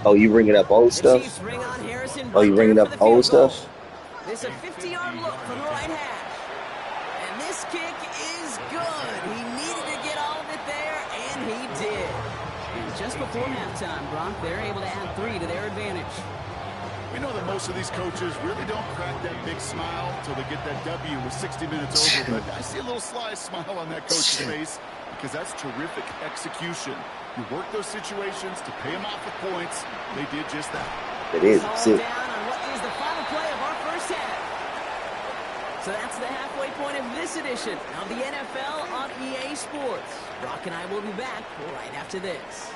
Oh, you bringing up old The stuff? Chiefs bring on Harrison Oh, you Butker bringing for up the old field goal. stuff? This a 50-yard look from the right hash. And this kick is good. He needed to get all of it there, and he did. And just before halftime, Brock, they're able to add 3 to their advantage. We know that most of these coaches really don't crack that big smile until they get that W with 60 minutes over. But I see a little sly smile on that coach's face because that's terrific execution. You work those situations to pay them off with points. They did just that. It is. Called See, down on what is the final play of our first half. So that's the halfway point of this edition of the NFL on EA Sports. Brock and I will be back right after this.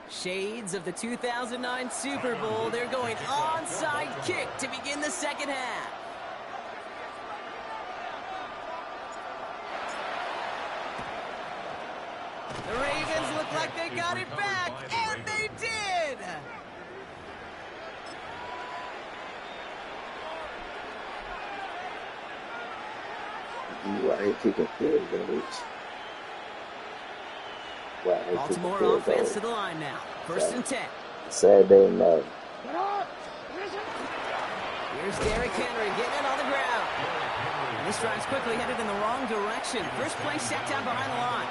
Shades of the 2009 Super Bowl. They're going onside kick to begin the second half. The Ravens look like they got it back, and they did! you out here kicking field goals. Wow, Baltimore offense to the line now. 1st and 10. Saturday night. Here's Derrick Henry getting it on the ground. And this drive's quickly headed in the wrong direction. First play set down behind the line.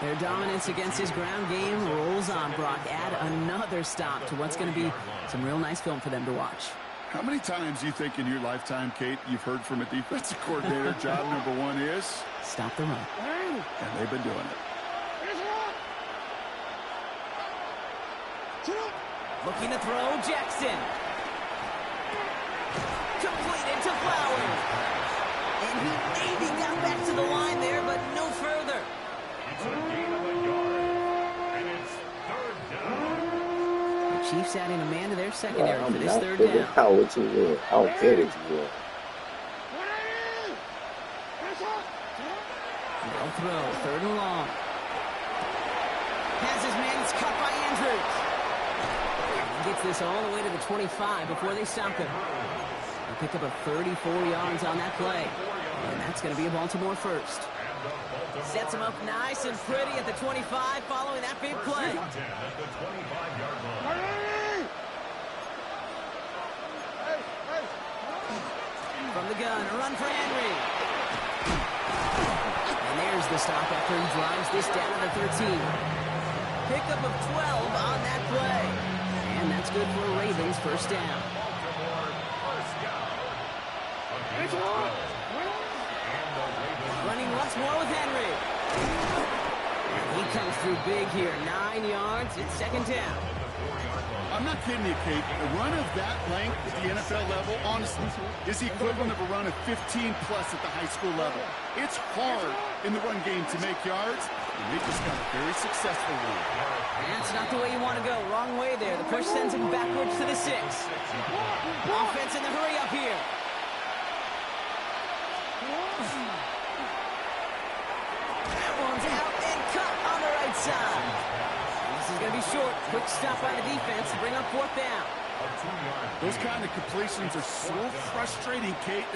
Their dominance against his ground game rolls on, Brock. Add another stop to what's going to be some real nice film for them to watch. How many times do you think in your lifetime, Kate, you've heard from a defensive coordinator, job number 1 is? Stop the run. And they've been doing it. Looking to throw, Jackson. Completed to Flowers. And he maybe got back to the line there, but no further. It's a gain of a yard, and it's 3rd down. The Chiefs adding a man to their secondary for this I'm 3rd not down. how what you will. I don't care that you will. They'll throw, 3rd and long. Has his man, it's cut by Andrews. Gets this all the way to the 25 before they stop him. They pick up a 34 yards on that play. And that's going to be a Baltimore first. Sets him up nice and pretty at the 25 following that big play. From the gun, a run for Henry. And there's the stop after he drives this down to the 13. Pickup of 12 on that play. And that's good for Ravens first down. once more with Henry. He comes through big here. 9 yards. It's second down. I'm not kidding you, Kate. A run of that length at the NFL level, honestly, is the equivalent of a run of 15-plus at the high school level. It's hard in the run game to make yards, and they just got a very successful one. That's not the way you want to go. Wrong way there. The push sends him backwards to the 6. Offense in the hurry up here. That one's out and cut on the right side. This is going to be short. Quick stop by the defense to bring up 4th down. Those kind of completions are so frustrating, Kate.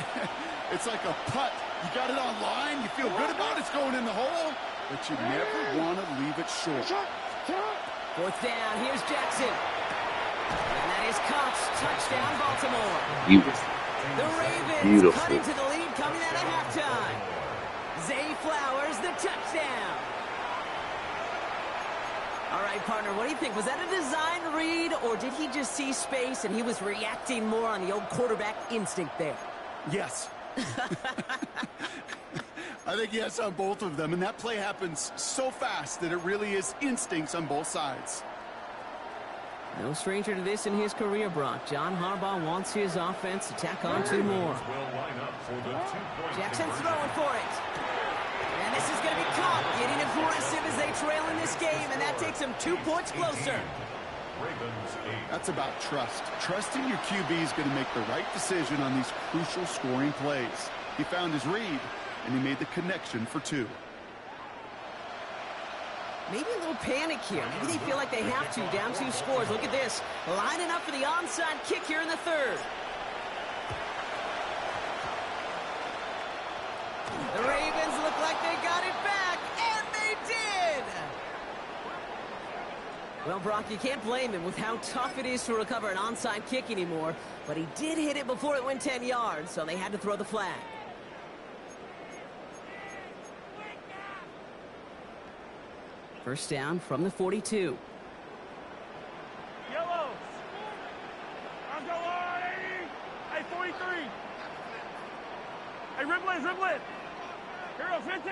It's like a putt. You got it on line. You feel good about it's going in the hole, but you never want to leave it short. 4th down. Here's Jackson. And that is Cox. Touchdown, Baltimore. Beautiful. The Ravens Beautiful. cut into the lead coming out of halftime. Zay Flowers, the touchdown. All right, partner, what do you think? Was that a design read, or did he just see space and he was reacting more on the old quarterback instinct there? Yes. I think yes on both of them, and that play happens so fast that it really is instincts on both sides. No stranger to this in his career, Brock. John Harbaugh wants his offense to tack on 2 more. Jackson's throwing for it. And this is going to be caught, getting aggressive as they trail in this game, and that takes them 2 points closer. That's about trust. Trusting your QB is going to make the right decision on these crucial scoring plays. He found his read, and he made the connection for 2. Maybe a little panic here. Maybe they feel like they have to. Down 2 scores. Look at this. Lining up for the onside kick here in the 3rd. The Ravens look like they got it back, and they did! Well, Brock, you can't blame him with how tough it is to recover an onside kick anymore, but he did hit it before it went 10 yards, so they had to throw the flag. First down from the 42. Yellow. I'm going. Hey, 43. Hey, Ripley, Ripley. Hero, 15.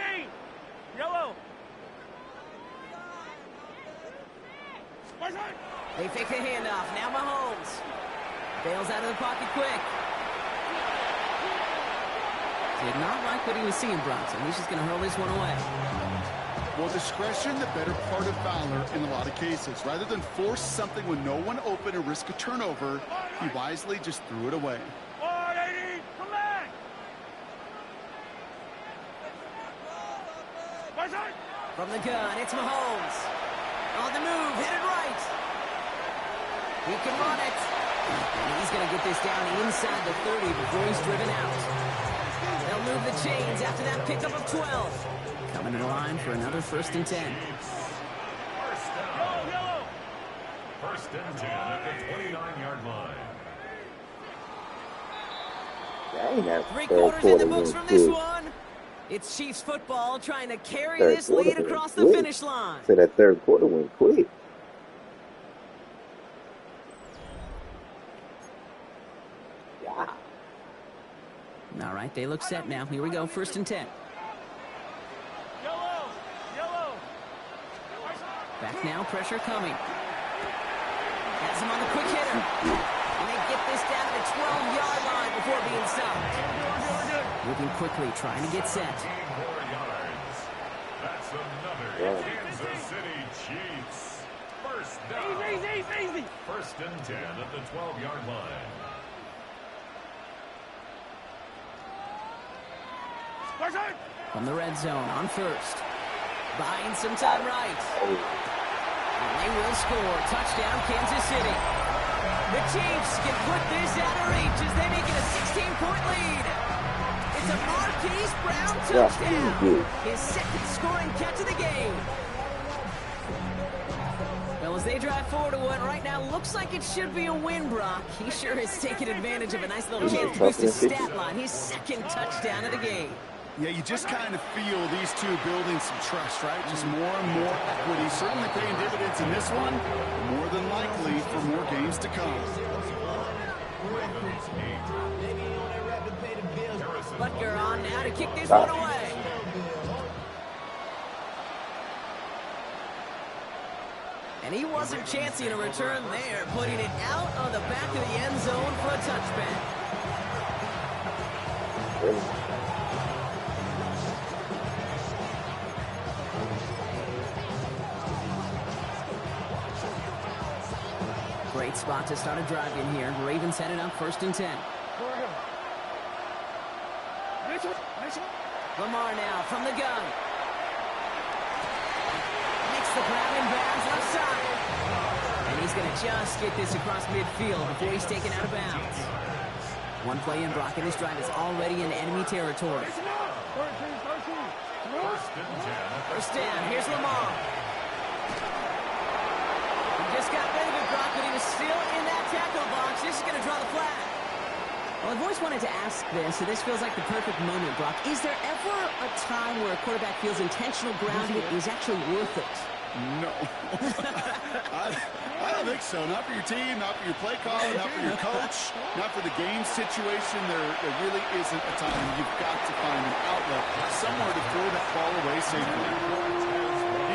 Yellow. They fake the handoff. Now Mahomes. Bails out of the pocket quick. Did not like what he was seeing, Bronson. He's just going to hurl this one away. Well, discretion, the better part of valor in a lot of cases. Rather than force something with no one open and risk a turnover, he wisely just threw it away. Come back. From the gun, it's Mahomes. On the move, hit it right. He can run it. And he's going to get this down inside the 30 before he's driven out. They'll move the chains after that pickup of 12. Coming in line for another 1st and 10. First and 10 at the 29-yard line. Three quarters in the books from this one. It's Chiefs football trying to carry this lead across the finish line. So that 3rd quarter went quick. Yeah. All right, they look set now. Here we go, 1st and 10. Back now, pressure coming. Has him on the quick hitter. And they get this down to the 12-yard line before being stopped. Moving quickly, trying to get set. That's another Kansas City Chiefs. First down. Easy. First and 10 at the 12-yard line. From the red zone on 1st. Buying some time right. And they will score. Touchdown, Kansas City. The Chiefs can put this out of reach as they make it a 16-point lead. It's a Marquise Brown touchdown. His 2nd scoring catch of the game. Well, as they drive forward to what right now looks like it should be a win, Brock. He sure has taken advantage of a nice little chance to boost his stat line. His 2nd touchdown of the game. Yeah, you just kind of feel these two building some trust, right? Just more and more equity. Certainly paying dividends in this one. More than likely for more games to come. Butker on now to kick this one away. And he wasn't chancing a return there, putting it out on the back of the end zone for a touchback. Great spot to start a drive in here. Ravens headed up 1st and 10. Lamar now from the gun. Makes the grab and bounds left side. And he's going to just get this across midfield before he's taken out of bounds. One play in, Brock, and this drive is already in enemy territory. First down. Here's Lamar. He just got rid of it, Brock, but he was still in that tackle box. This is going to draw the flag. Well, I've always wanted to ask this, and this feels like the perfect moment, Brock. Is there ever a time where a quarterback feels intentional grounding is actually worth it? No. I don't think so. Not for your team, not for your play call, not for your coach, not for the game situation. There really isn't a time. You've got to find an outlet, somewhere to throw that ball away safely.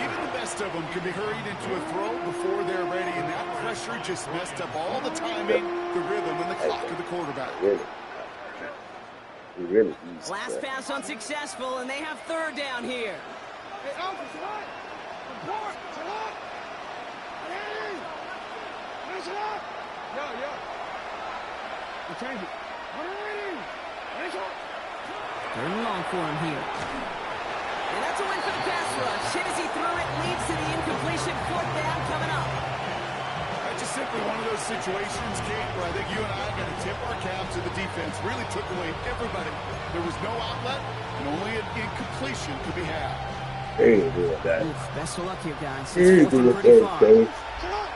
Even the best of them can be hurried into a throw before they're ready, and that pressure just messed up all the timing, the rhythm, and the clock of the quarterback. Really Last pass unsuccessful, and they have 3rd down here. Third and long for him here. And that's a win for the pass rush. Hit as he threw it, leads to the incompletion. 4th down coming up. Just simply one of those situations, Kate, where I think you and I got to tip our cap to the defense. Really took away everybody. There was no outlet, and only an incompletion could be had. There you go, guys. Best of luck here, guys. Here you It's 4th go, and pretty far. Coach.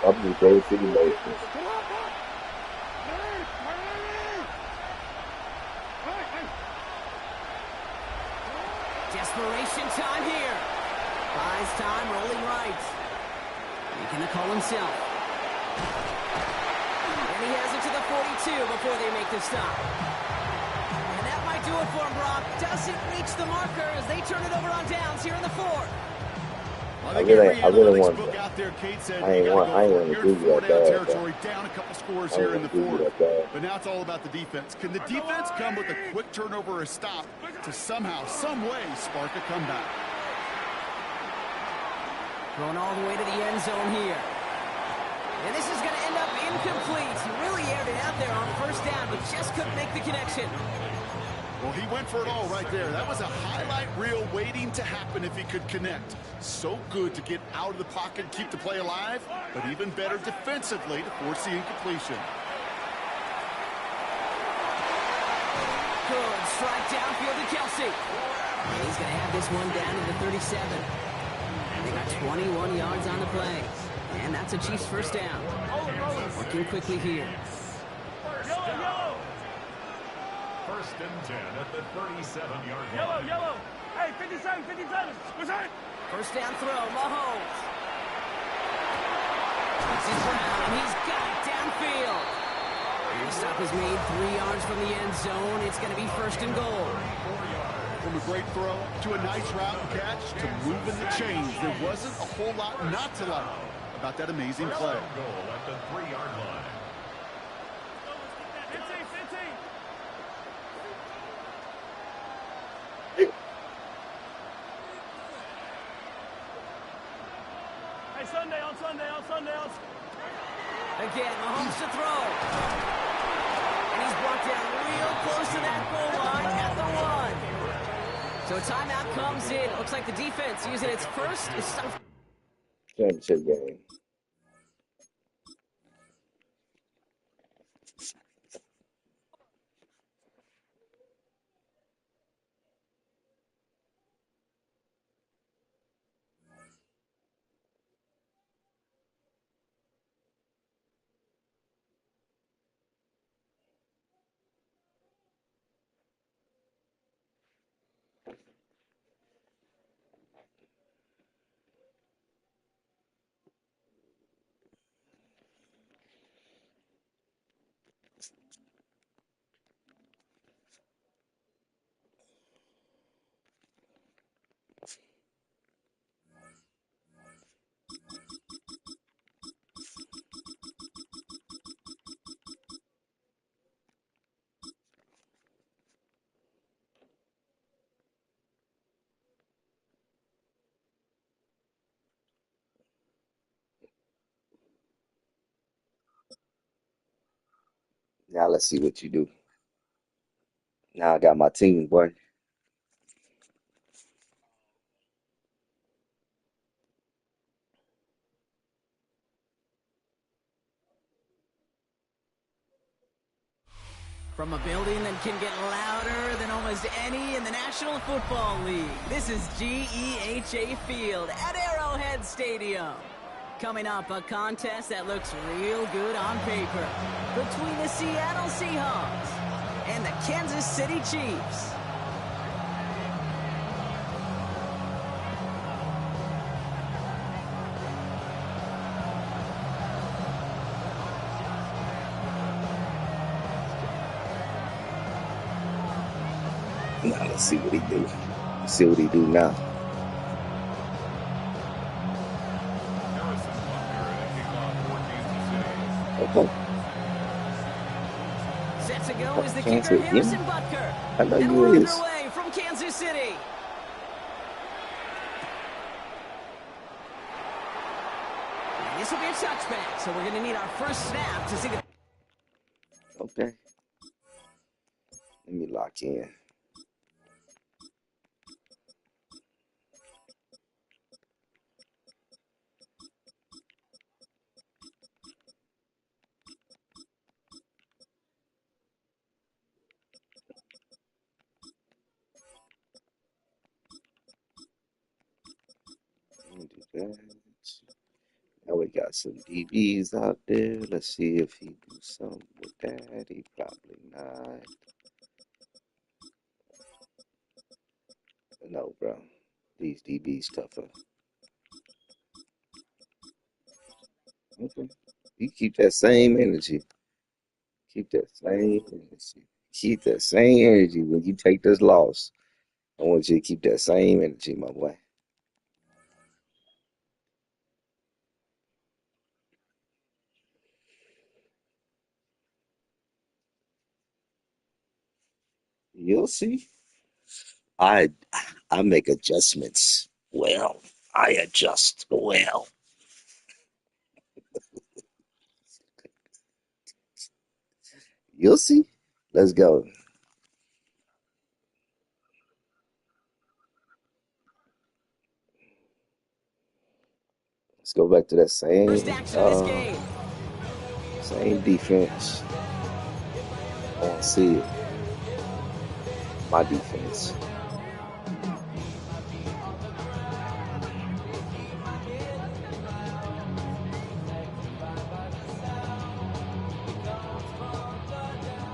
I'm just going to the motion. Desperation time here. Buys time, rolling right. Making the call himself. And he has it to the 42 before they make the stop. And that might do it for him, Brock. Doesn't reach the marker as they turn it over on downs here in the 4th. I really want book out there, Kate said, I ain't want to do that territory, down a couple scores here in the 4th. But now it's all about the defense. Can the defense come with a quick turnover or a stop to somehow, some way, spark a comeback? Going all the way to the end zone here. And this is going to end up incomplete. He really aired it out there on 1st down, but just couldn't make the connection. Well, he went for it all right there. That was a highlight reel waiting to happen if he could connect. So good to get out of the pocket, keep the play alive, but even better defensively to force the incompletion. Good strike downfield to Kelsey. And he's going to have this one down to the 37. They got 21 yards on the play. And that's a Chiefs 1st down. Working quickly here. Yellow. 1st and 10 at the 37-yard line. Yellow. Hey, 57. What's that? 1st down throw, Mahomes. This is Brown, and he's got it downfield. And the stop is made 3 yards from the end zone. It's going to be 1st and goal. From a great throw to a nice route and catch to moving the chains. There wasn't a whole lot not to like about that amazing play. Goal at the 3-yard line. 15. Hey, Sunday. Again, Mahomes to throw. And he's brought down real close to that goal line at the 1. So a timeout comes in. It looks like the defense using its first Championship game. Now let's see what you do. Now I got my team, boy. From a building that can get louder than almost any in the National Football League, this is GEHA Field at Arrowhead Stadium. Coming up, a contest that looks real good on paper between the Seattle Seahawks and the Kansas City Chiefs. Now let's see what he do. See what he do now. Okay. Set to go is the kicker, Harrison Butker. I know and you we're is. underway from Kansas City. And this will be a touchback, so we're going to need our first snap to see the... Okay. Let me lock in. Do that. Now we got some DBs out there. Let's see if he do something with that. He probably not. No, bro. These DBs tougher. Okay. You keep that same energy. Keep that same energy. Keep that same energy when you take this loss. I want you to keep that same energy, my boy. You'll see. I make adjustments. Well, I adjust well. You'll see. Let's go. Let's go back to that First action of this game. same defense. I want to see it. My defense.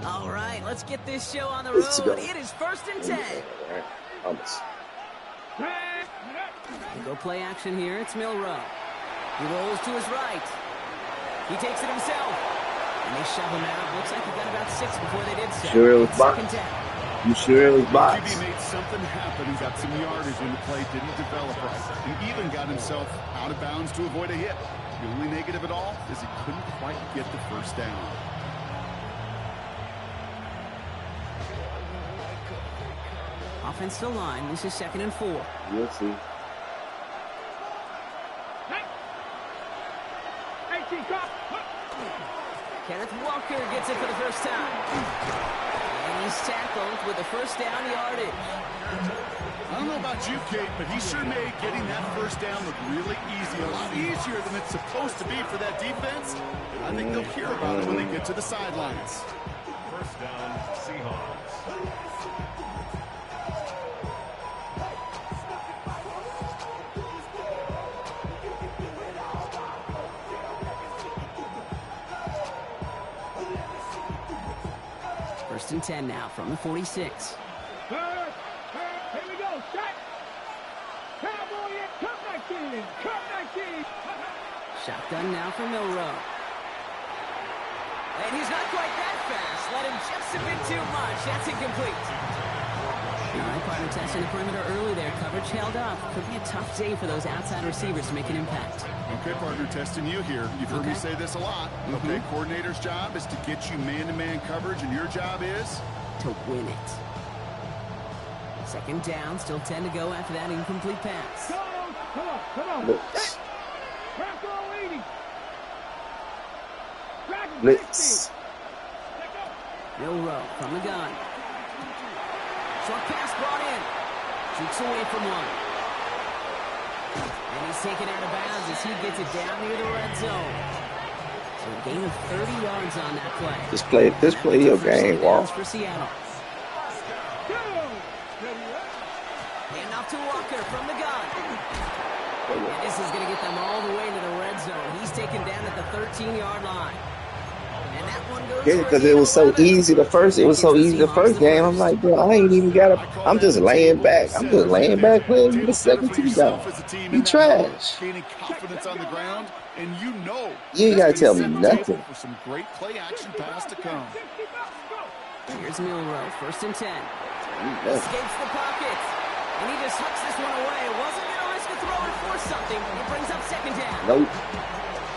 All right, let's get this show on the road. It is 1st and 10. All right, almost. We go play action here. It's Milrow. He rolls to his right. He takes it himself. And they shove him out. Looks like he got about 6 before they did so. Sure it was box. You sure it was box? QB made something happen. He got some yardage when the play didn't develop right. He even got himself out of bounds to avoid a hit. The only negative at all is he couldn't quite get the first down. Offensive line. This is 2nd and 4. You'll see. Kenneth Walker gets it for the first time. And he's tackled with the first down yardage. I don't know about you, Kate, but he sure made getting that first down look really easy. A lot easier than it's supposed to be for that defense. I think they'll hear about it when they get to the sidelines. First down, Seahawks. First and 10 now from the 46. Here we go. Shot. Cowboy and come back in. Come back in. Shotgun now for Milrow. And he's not quite that fast. Let him just a bit too much. That's incomplete. All right, partner testing the perimeter early there. Coverage held up. Could be a tough day for those outside receivers to make an impact. Okay, partner, testing you here. You've heard me say this a lot. Okay, coordinator's job is to get you man-to-man coverage, and your job is? To win it. 2nd down, still 10 to go after that incomplete pass. Come on. Blitz. Blitz. Blitz. Milrow from the gun. Short pass brought in. Shoots away from one. And he's taken out of bounds as he gets it down near the red zone. So a gain of 30 yards on that play. This play your game, Walt. For Seattle. And off to Walker from the gun. And this is going to get them all the way into the red zone. He's taken down at the 13-yard line. And that one goes because it was so easy the first. It was so easy the first game. I'm like, bro, I ain't even got to. I'm just laying back. I'm just laying back playing with the second team down. You trash. Gaining confidence on the ground, and you know you ain't got to tell me nothing. For some great play action pass to come. Here's Milrow, 1st and 10. Escapes the pocket, and he just hucks this one away. Wasn't going to risk a throw and force something. It brings up 2nd down. Nope.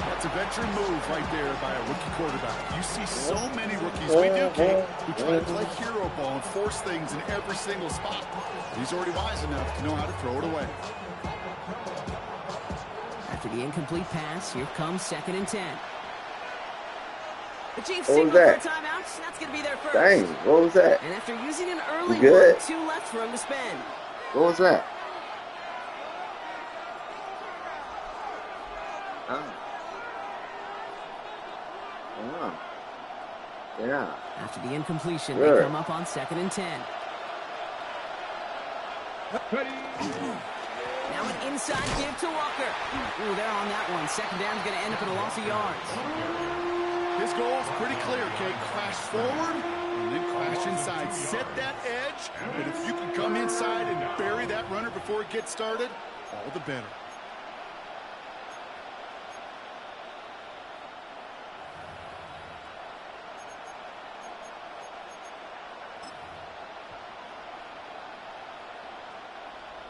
That's a veteran move right there by a rookie quarterback. You see so many rookies, we do, Kate, who try to play hero ball and force things in every single spot. He's already wise enough to know how to throw it away. After the incomplete pass, here comes 2nd and 10. The Chiefs What signal was that? for timeout. That's going to be their first. Dang, what was that? And after using an early good? one, 2 left for him to spend. What was that? Yeah. After the incompletion, they come up on 2nd and 10. Now an inside give to Walker. Ooh, they're on that one. 2nd down's going to end up in a loss of yards. His goal is pretty clear, Kate. Crash forward and then crash inside. Set that edge, but if you can come inside and bury that runner before it gets started, all the better.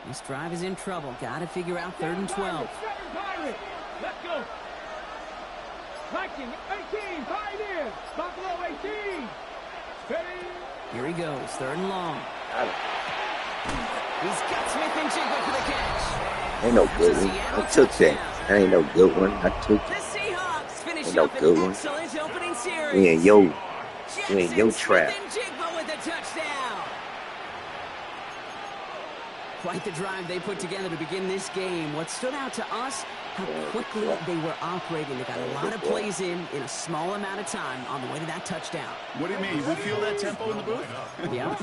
This drive is in trouble. Got to figure out 3rd and 12. Let's go. Viking 18, 5 in. Buffalo 18. Here he goes, 3rd and long. He's got Smith and Jigba for the catch. Ain't no good one. I took that. That ain't no good one. I took the it. Seahawks finish Ain't no up good an one. excellent opening series. We in your trap. Smith and Jigba with a touchdown. Quite the drive they put together to begin this game. What stood out to us, how quickly they were operating. They got a lot of plays in a small amount of time on the way to that touchdown. What do you mean? We feel that tempo in the booth? Yep.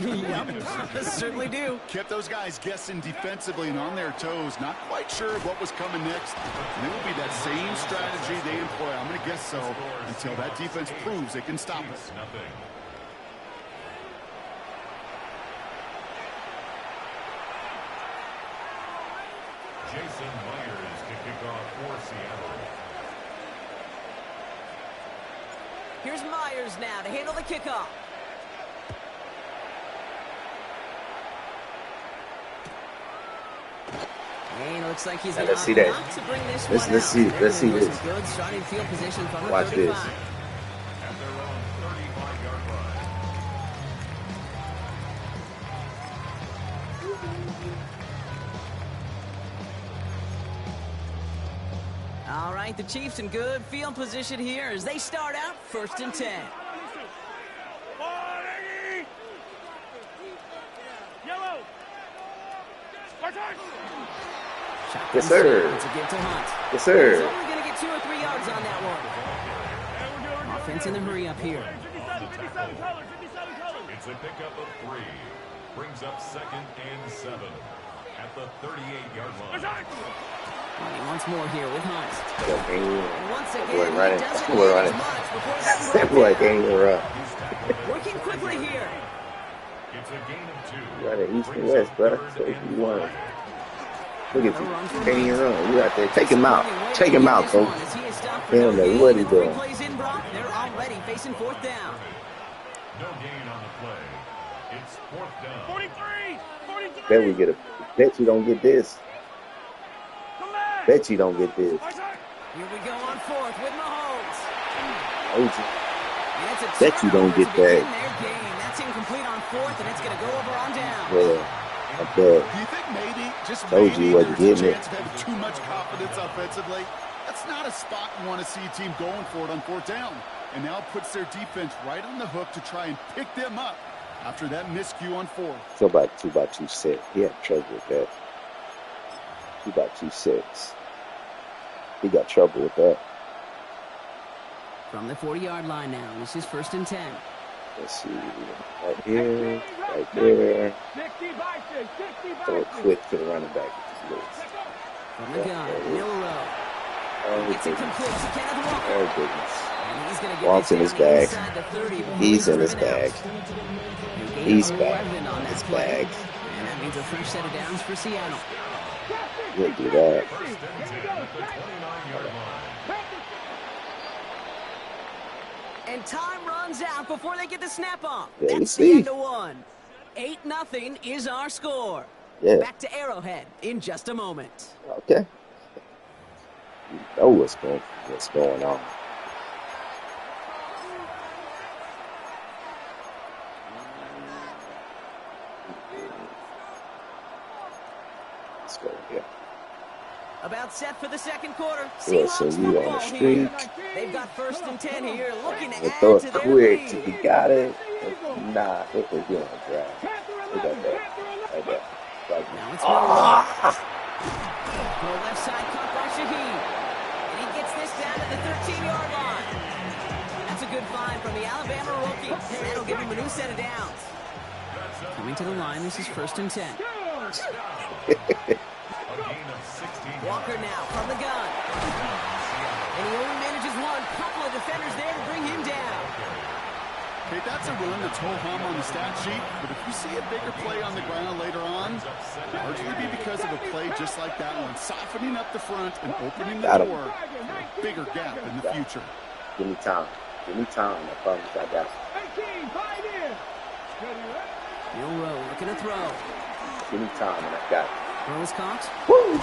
Certainly do. Kept those guys guessing defensively and on their toes, not quite sure of what was coming next. And it will be that same strategy they employ. I'm going to guess so until that defense proves they can stop us. Jason Myers to kick off for Seattle. Here's Myers now to handle the kickoff. And it looks like he's let's see that. to bring this Let's see this. Good starting field position from the Watch 35. this. At their own 35-yard line. All right, the Chiefs in good field position here as they start out 1st and 10. Yellow. Yes, sir. It's a give to Hunt. Yes, sir. He's only going to get 2 or 3 yards on that one. Offense in the hurry up here. It's a pickup of 3. Brings up 2nd and 7 at the 38-yard line. Running once more here with Hunt. Okay. And once again, Boy, running. he doesn't Boy, get running. as much before That boy can't even run. working quickly here. It's a gain of 2. You got east and west, brother. So if you want. Look at you. Can't even run. You out there. Take him out. Take him out, coach. He don't know what he's doing. They're already facing 4th down. No gain on the play. It's 4th down. 43. Bet we get a. Bet you don't get this. Bet you don't get this. Here we go on 4th with Mahomes. Bet you don't get that. That's incomplete on 4th, and it's going to go over on down. Yeah, I bet. Do you think maybe, just Told maybe, you wasn't there's a getting it. chance of having too much confidence offensively? That's not a spot you want to see a team going for it on 4th down. and now puts their defense right on the hook to try and pick them up after that miscue on 4th. So about 2x26. He had trouble with that. 2x26. He got trouble with that. From the 40-yard line now, this is 1st and 10. Let's see. Right here. Right there. Throw it quick to the running back. From the gun, Milrow. Gets it complete. Oh, goodness. And he's going to get Walt's in his bag. inside the 30. He's in his bag. He's back. On His that play. bag. And that means a fresh set of downs for Seattle. He'll do that. And time runs out before they get the snap off. Yeah, you That's see. the end of one. 8-0 is our score. Yeah. Back to Arrowhead in just a moment. Okay. You know what's going on. Let's go here. About set for the second quarter. Wilson, Seahawks you on the football streak. here. They've got 1st and 10 here, looking to We'll add throw to it their quick lead. till he got it. Nah, I think we're doing a drive. Look at that. Right there. Right Now it's Ah! the left side caught by Shaheed. And he gets this down to the 13-yard line. That's a good find from the Alabama rookie. And that'll give him a new set of downs. Coming to the line, this is 1st and 10. Walker now from the gun. And he only manages one. Couple of defenders there to bring him down. Okay, that's a run that's ho-hum on the stat sheet, but if you see a bigger play on the ground later on, largely be because of a play just like that one, softening up the front and opening the door for a bigger gap in the future. Give me time. Give me time. I promise I got it. Milrow looking to throw. Give me time and I got it. Throw is caught. Woo!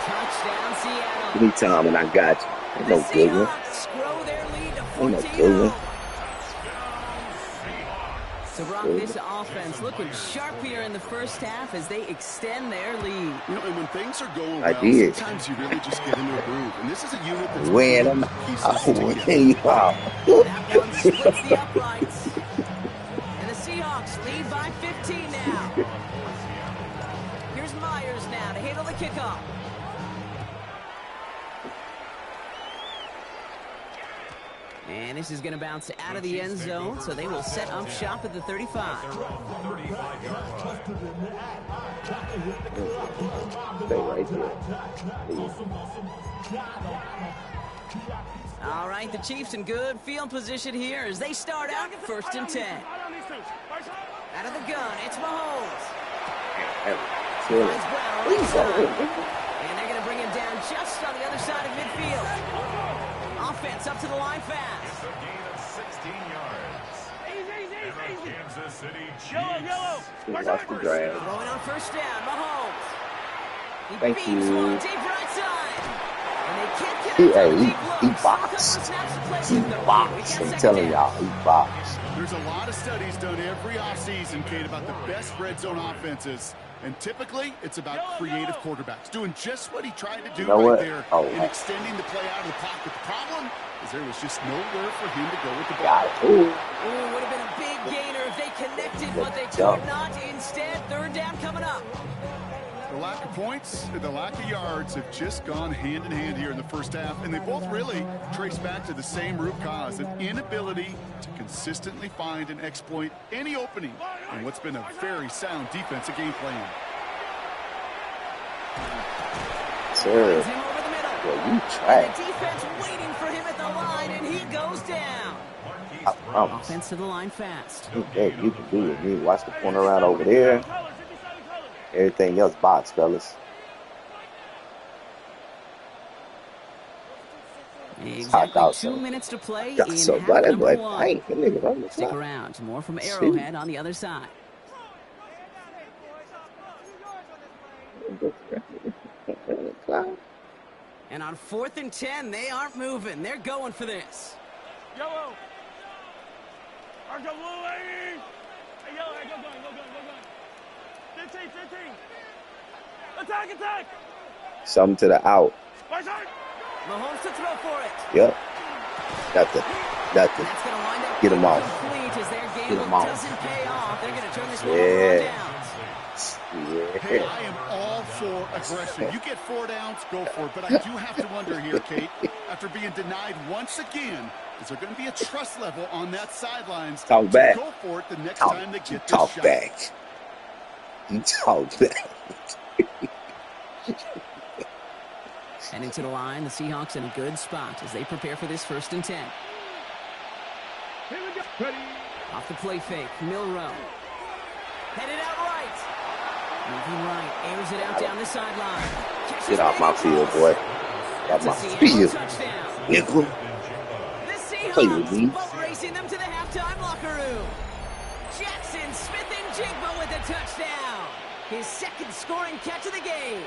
Touchdown, Seattle. Give me time and I got you. Ain't no The good one. Seahawks grow their lead to Ain't no good 14-0. one. So, Brock, this offense looking sharp here in the first half as they extend their lead. You know, and when things are going I well, did. sometimes you really just get into a groove. And this is a unit that's Win them. Win you out. That one splits the uprights. And the Seahawks lead by 15 now. Here's Myers now to handle the kickoff. And this is going to bounce out of the end zone, so they will set up shop at the 35. Stay right there. All right, the Chiefs in good field position here as they start out 1st and 10. Out of the gun, it's Mahomes. Finds Brown on the side. And they're going to bring him down just on the other side of midfield. Offense up to the line fast. A gain of 16 yards. And the Kansas City Chiefs. Watch the drive. Throwing on 1st down, Mahomes. He Thank beams you. one deep right side. And they can't get it to the deep He look. boxed. He He boxed. I'm telling y'all, he boxed. There's a lot of studies done every offseason, Kate, about the best red zone offenses. And typically, it's about creative quarterbacks, doing just what he tried to do there and extending the play out of the pocket. The problem is there was just nowhere for him to go with the ball. Ooh, would have been a big gainer if they connected, but they could not. Instead, 3rd down coming up. The lack of points and the lack of yards have just gone hand in hand here in the first half, and they both really trace back to the same root cause, an inability to consistently find and exploit any opening in what's been a very sound defensive game plan. Sir, Him over the middle. well, you The trash. defense waiting for him at the line, and he goes down. I promise. Offense to the line fast. Hey, you can do it. You watch the corner around over there. Everything else box, fellas. Exactly 2 minutes to play in So half bad, that number boy. one. Dang, that nigga on the Stick fly. around. More from Arrowhead on the other side. And on 4th and 10, they aren't moving. They're going for this. Yellow. Arco blue, lady. Hey, yellow, hey, go gun. 15. Attack. Something to the out. Right side. Mahomes to throw for it. Yep. Got the Nothing. That's going to wind up Get him off. incomplete as their Get game him off. doesn't pay off. They're going to turn this one over on downs. Hey, I am all for aggression. You get 4 downs, go for it. But I do have to wonder here, Kate, after being denied once again, is there going to be a trust level on that sidelines Talk to back. go for it the next time they get this Talk shot? back. You talk back. Heading to the line, the Seahawks in a good spot as they prepare for this 1st and 10. Here we go. Ready. Off the play fake, Milrow. Headed out right. Moving right, airs it out down the sideline. Get off my field, boy. Off my field. Nickel. The Play with me. Seahawks boat racing them to the halftime locker room. Jackson Smith and Jigba with a touchdown. His 2nd scoring catch of the game.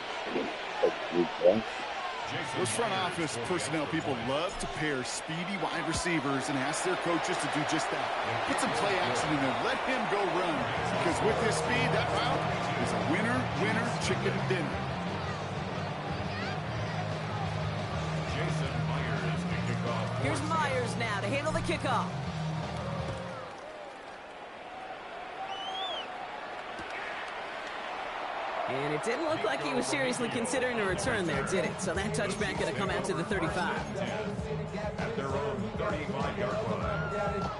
Those front office personnel people love to pair speedy wide receivers and ask their coaches to do just that. Put some play action in there. Let him go run. Because with his speed, that route is a winner, winner, chicken dinner. Here's Myers now to handle the kickoff. And it didn't look like he was seriously considering a return there, did it? So that touchback going to come out to the 35. At their own 35-yard line.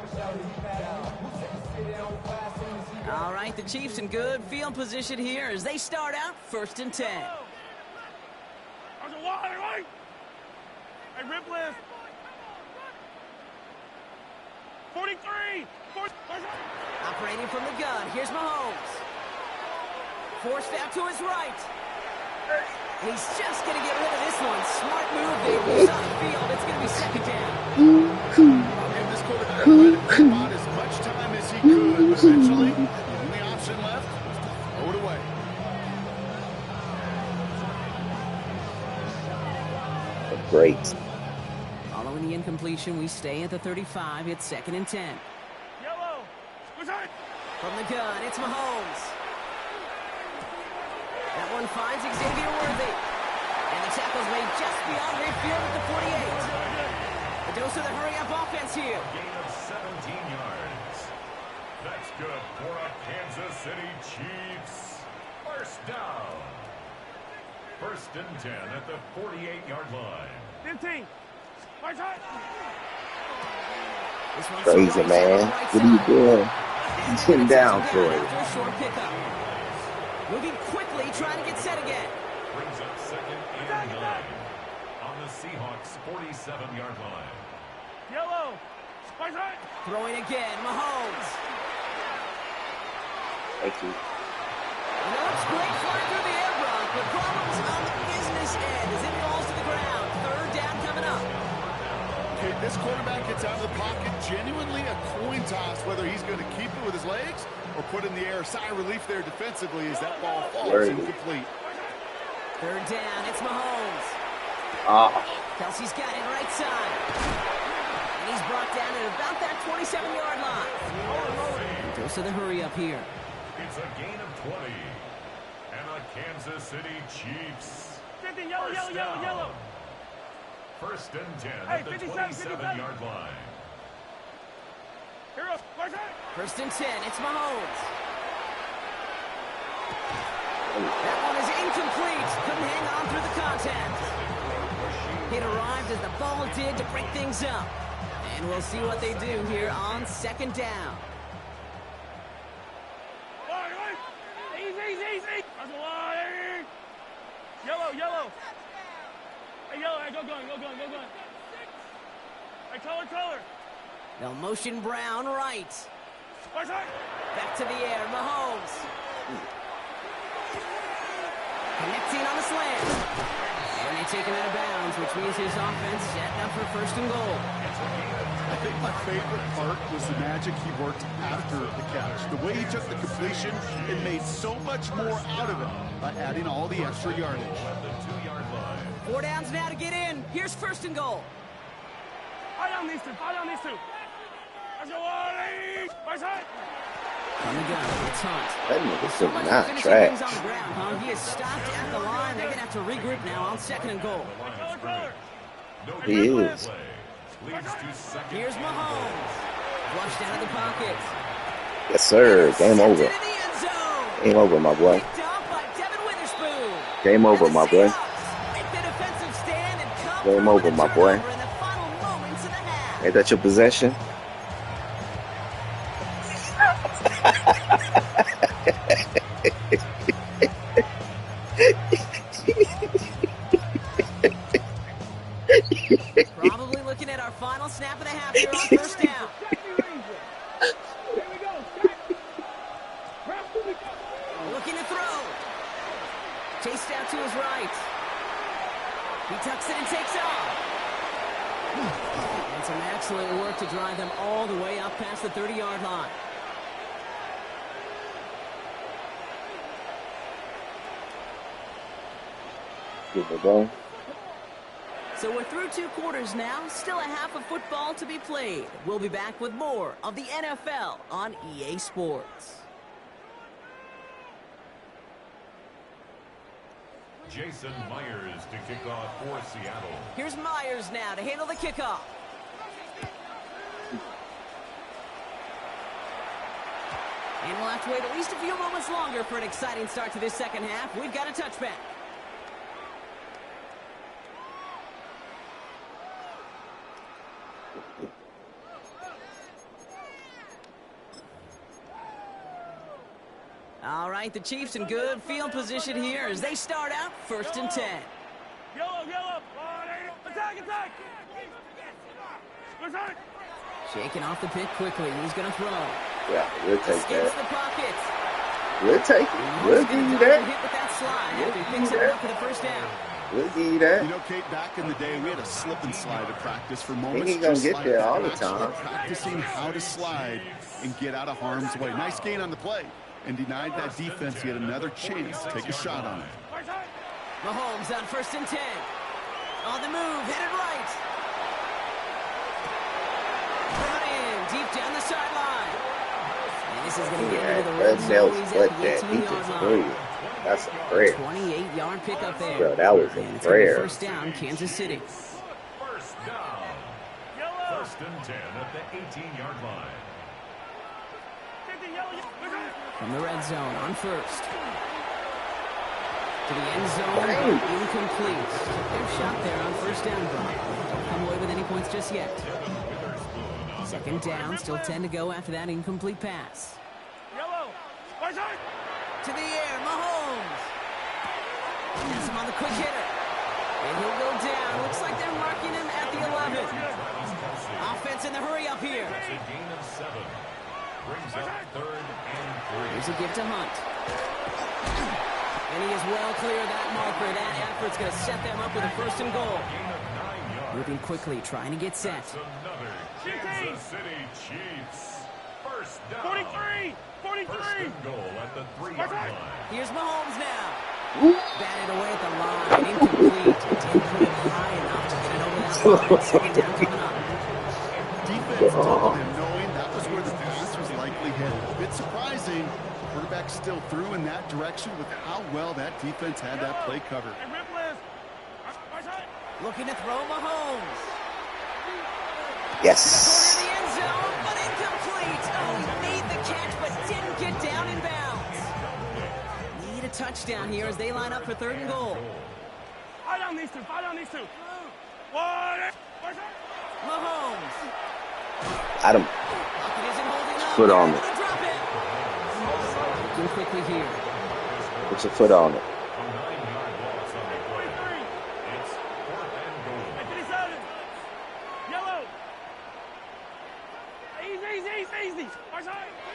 All right, the Chiefs in good field position here as they start out 1st and 10. There's a wide right. Hey, rip list. 43. Operating from the gun, here's Mahomes. Forced out to his right. He's just going to get rid of this one. Smart move there. He's on the field. It's going to be 2nd down. And this quarterback tried to keep on as much time as he could, but eventually, the only option left was to throw it away. Great. Following the incompletion, we stay at the 35. It's 2nd and 10. Yellow. What's that? From the gun, it's Mahomes. That one finds Xavier Worthy. And the tackle's made just beyond midfield at the 48. A dose of the hurry-up offense here. Gain of 17 yards. That's good for a Kansas City Chiefs. 1st down. 1st and 10 at the 48-yard line. 15. Right side. This one's Crazy, man. What are you doing? He's sitting down for it. After a short pickup. Moving quickly, trying to get set again. Brings up 2nd and 9 on the Seahawks 47-yard line. Yellow. Right side. Throwing again, Mahomes. Thank you. You know, it's great flying through the air, Brock, but problems on the business end as it falls to the ground. 3rd down coming up. Okay, this quarterback gets out of the pocket, genuinely a coin toss, whether he's going to keep it with his legs or put in the air. Sigh of relief there defensively as that ball falls incomplete. 3rd down, it's Mahomes. Kelsey's got it right side. And he's brought down at about that 27-yard line. Dose of the hurry up here. It's a gain of 20. And a Kansas City Chiefs. 50, yellow. 1st and 10 Hey, at the 57. 27-yard line. Here goes. Right side. 1st and 10, it's Mahomes. That one is incomplete. Couldn't hang on through the contact. It arrived as the ball did to break things up. And we'll see what they do here on 2nd down. Right. Easy. That's a wide. Yellow. Hey, yellow. Hey, go going. Hey, color. They'll motion Brown right. Right side. Back to the air, Mahomes. Connecting on the slant. And they take him out of bounds, which means his offense setting up for 1st and goal. I think my favorite part was the magic he worked after the catch. The way he took the completion and made so much more out of it by adding all the extra yardage. At the 2-yard line. 4 downs now to get in. Here's 1st and goal. Eye down these two. Let's go, Wally. Right side. On the gun, it's Hunt. That nigga's So much not for finishing trash. things on the ground, huh? He is stopped at the line. They're going to have to regroup now on 2nd and goal. Color. No He is. play. leads to second. Here's Mahomes. Flushed out of the pocket. Yes, sir. Game over. Game over, my boy. Game over, my boy. Game over, my boy. Ain't that your possession? Probably looking at our final snap of the half here on first down. Looking to throw. Chased out to his right. He tucks it and takes off. And some excellent work to drive them all the way up past the 30-yard line. Good ball. So we're through 2 quarters now. Still a half of football to be played. We'll be back with more of the NFL on EA Sports. Jason Myers to kick off for Seattle. Here's Myers now to handle the kickoff. And we'll have to wait at least a few moments longer for an exciting start to this second half. We've got a touchback. All right, the Chiefs in good field position here as they start out 1st and 10. Yellow. Attack. Shaking off the pick quickly. He's going to throw. Yeah, we'll take Escapes that. the pocket. We'll take it. We'll give you that. Hit with that slide after he picks it up for the first down. We'll give you that. You know, Kate, back in the day, we had a slip and slide to practice for moments. He ain't gonna just get like there that. all the We're actually time. practicing how to slide and get out of harm's way. Nice gain on the play. And denied that defense. He had another chance to take a shot on it. Mahomes on 1st and 10. On the move, headed right. Brought in, deep down the sideline. And this is going to get into the red zone. He's at the 18-yard line. That's a prayer. 28-yard pickup there. Bro, that was a and it's prayer. First down, Kansas City. First down. 1st and 10 at the 18-yard line. From the red zone on 1st. To the end zone, incomplete. Their shot there on 1st down, Brock. Don't come away with any points just yet. 2nd down, still 10 to go after that incomplete pass. To the air, Mahomes. Gets him on the quick hitter. And he'll go down. Looks like they're marking him at the 11. Offense in the hurry up here. That's a gain of 7. Brings up 3rd and 3. Here's a give to Hunt. And he is well clear of that marker. That effort's going to set them up with a 1st and goal. Moving quickly, trying to get set. Another Kansas City Chiefs. 1st down. 43. 1st and goal at the 3-yard line. Here's Mahomes now. Batted away at the line. Incomplete. Didn't put it high enough to get it over that line. 2nd down coming up. Defense told him, knowing that was where the pass was likely headed. A bit surprising. Quarterback still threw in that direction with how well that defense had that play covered. Looking to throw Mahomes. Yes. Corner of the end zone, but incomplete. Oh, he made the catch, but didn't get down in bounds. Need a touchdown here as they line up for 3rd and goal. Fight on these two. Mahomes. Got him. Pocket isn't holding up. Foot on They're it. able to drop it. Looking quickly here. Put your foot on it. A 9-yard loss on the play. It's 4th and goal. Yellow. Easy.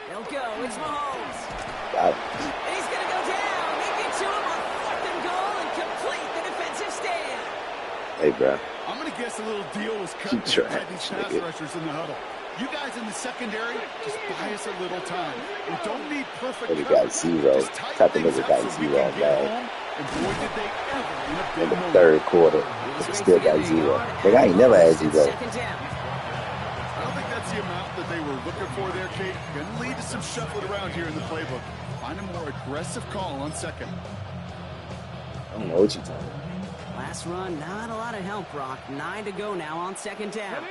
They'll go. It's Mahomes. Got him. And he's going to go down. They get to him on 4th and goal and complete the defensive stand. Hey, bro. I'm going to guess a little deal was cut Keep to track, these pass nigga. rushers in the huddle. You guys in the secondary, just buy us a little time. We don't need perfect Nigga got coverage. 0. Just tighten Type of things nigga up got so we 0, can get man. home. And boy, did they ever in a big In the moment. 3rd quarter. He still got 0. Nigga, I ain't never had 0. 2nd down. I don't think that's the amount that they were looking for there, Kate. Going to lead to some shuffling around here in the playbook. Find a more aggressive call on 2nd. I don't know what you're talking about. Last run, not a lot of help, Brock. 9 to go now on 2nd down.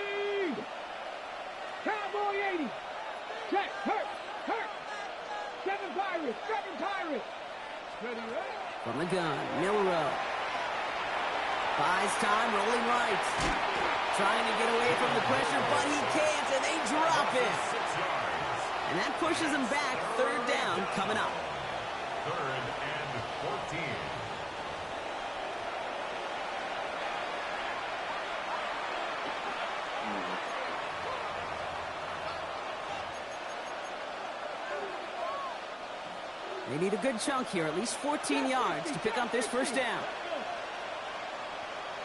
Pirates. Ready, ready. From the gun, Milrow. Buys time, rolling right. Trying to get away from the pressure, but he can't, and they drop it. And that pushes him back. Third down coming up. 3rd and 14. They need a good chunk here, at least 14 yards to pick up this first down.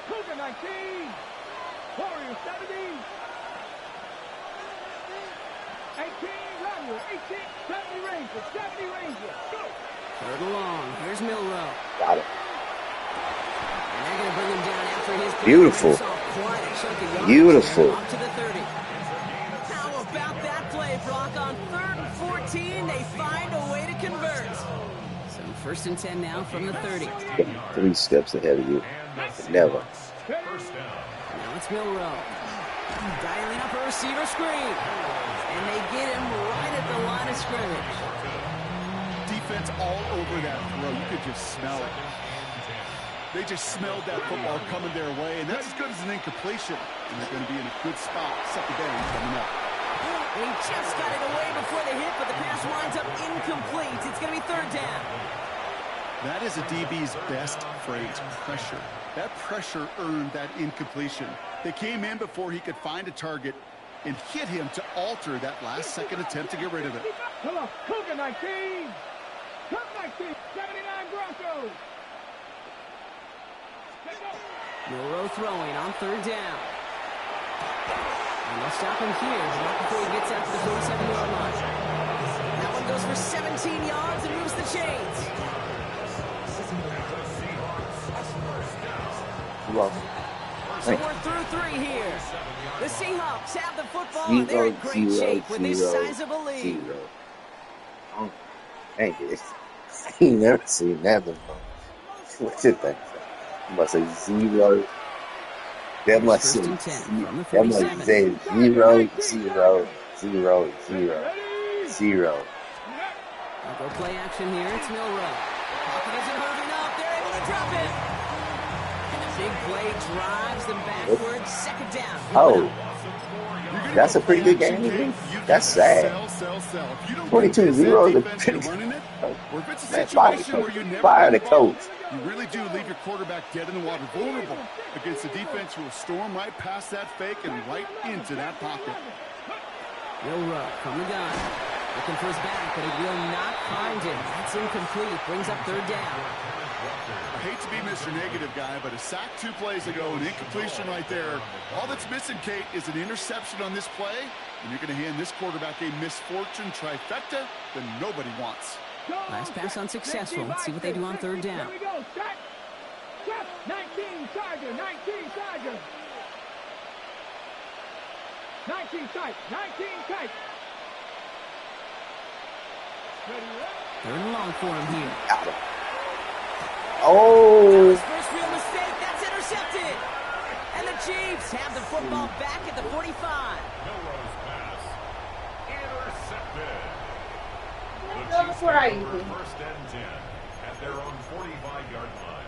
Cougar 19. Warrior 70. 18 Warrior. 18 70 Ranger. 70 Ranger. Go. Third and long. Here's Milrow. Got it. And they're going to bring him down after his play. Beautiful. Quite a chunk of yards. Beautiful. Up to the 30. How about that play, Brock? On 3rd and 14, they find a way to convert. So 1st and 10 now from the 30. 3 steps ahead of you. Never. Now it's Milrow. Dialing up a receiver screen. And they get him right at the line of scrimmage. Defense all over that throw. You could just smell it. They just smelled that football coming their way, and that's as good as an incompletion. And they're going to be in a good spot. 2nd down coming up. They just got it away before the hit, but the pass winds up incomplete. It's going to be 3rd down. That is a DB's best phrase, pressure. That pressure earned that incompletion. They came in before he could find a target and hit him to alter that last-second attempt to get rid of it. Come on, Cougar 19. Cougar 19. 79 Broncos. Milrow throwing on 3rd down. And they'll stop him here, not before he gets out to the 47-yard line. That one goes for 17 yards and moves the chains. So we're through 3 here. The Seahawks have the football, and they're in great shape with this sizable lead. Dang it. I ain't never seen that before. What's it think? I must say 0. That must say 0, 0, 0, 0, 0, 0. I'll go play action here. It's Milrow. Pocket isn't holding up. They're able to drop it. And a big play drives them backwards. 2nd down. Oh. That's a pretty good game. That's sad. 22-0 is a pretty good. Man, fire the coach. You really do leave your quarterback dead in the water, vulnerable against a defense who will storm right past that fake and right into that pocket. Milrow from the gun. Looking for his back, but he will not find him. That's incomplete. Brings up 3rd down. I hate to be Mr. Negative guy, but a sack 2 plays ago, an incompletion right there. All that's missing, Kate, is an interception on this play, and you're going to hand this quarterback a misfortune trifecta that nobody wants. Nice pass unsuccessful. Let's see what they do on 3rd down. Here we go. Stop. 19 Charger. 19 Charger. 19 tight. 19 tight. 3rd and long for him here. Oh. His first real mistake. That's intercepted. And the Chiefs have the football back at the 45. Milrow's pass intercepted. That's what I do. 1st and 10 at their own 45-yard line.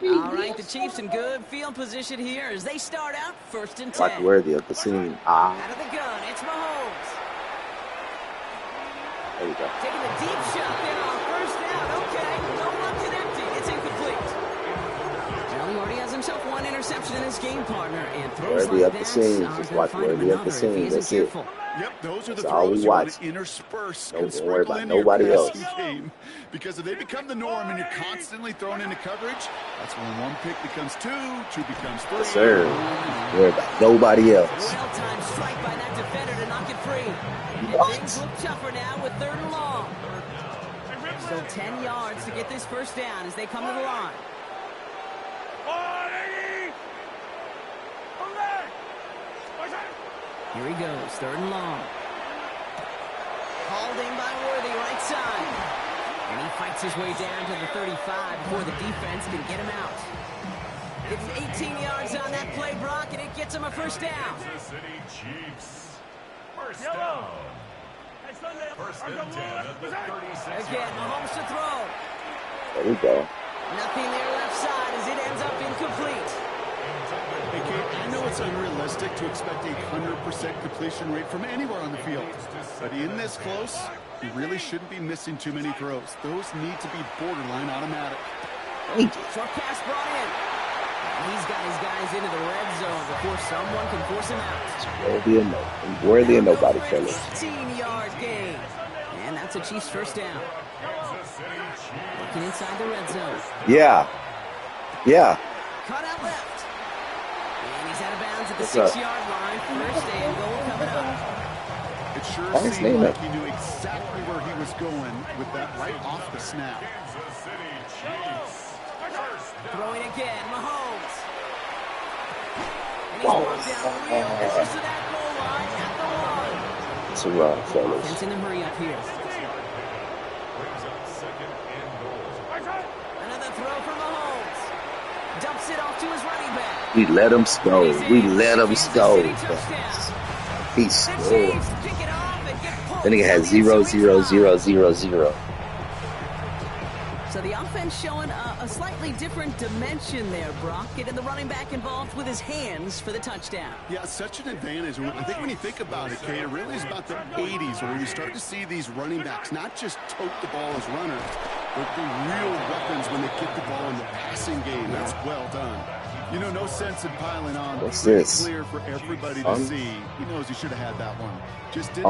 All right, the Chiefs in good field position here as they start out 1st and 10. Like worthy of the scene. Out of the gun, it's Mahomes. There you go. Taking the deep shot there on 1st down. Okay, no one connecting. It's incomplete. Well, he already has himself 1 interception in his game partner, and throws Worthy like of the that scene. are Just gonna watch find him worthy of the another if he scene. isn't That's it. careful. Yep, those are the That's all throws we you want watch. to intersperse Don't and worry sprinkle about into your nobody passing else. game. Because if they become the norm and you're constantly thrown into coverage, that's when 1 pick becomes 2, 2 becomes 3. Yes, sir. Don't worry about nobody else. Well-timed strike by that defender to knock it free. And What? things look tougher now with 3rd and long. Still 10 yards to get this first down as they come to the line. Here he goes, 3rd and long. Hauled in by Worthy, right side. And he fights his way down to the 35 before the defense can get him out. Getting 18 yards on that play, Brock, and it gets him a first down. Kansas City Chiefs. First down. First and 10 at the 36. Again, Mahomes to throw. There we go. Nothing there left side as it ends up incomplete. Hey, Kate, I know it's unrealistic to expect a 100% completion rate from anywhere on the field. But in this close, you really shouldn't be missing too many throws. Those need to be borderline automatic. Short pass brought in. And he's got his guys into the red zone before someone can force him out. It's worthy of nobody, fellas. 15-yard gain. And that's a Chiefs first down. Looking inside the red zone. Yeah. Cut out left. And he's out of bounds at the 6-yard line. First and goal coming up. It sure seemed like he knew exactly where he was going with that right off the snap. Throwing again, Mahomes. And he's brought down real close to that goal line at the 1. It's a run, fellas. Defense in a hurry up here. Another throw for Mahomes. Dumps it off to his running back. We let him go. We let him go. He scored. Then he had 0, 0, 0, 0, 0. So the offense showing a slightly different dimension there, Brock. Getting the running back involved with his hands for the touchdown. Yeah, such an advantage. I think when you think about it, Kate, it really is about the 80s where you start to see these running backs not just tote the ball as runners, but be real weapons when they get the ball in the passing game. That's well done. You know, no sense in piling on. What's Pretty this? clear for everybody to see. He knows he should have had that one. Just didn't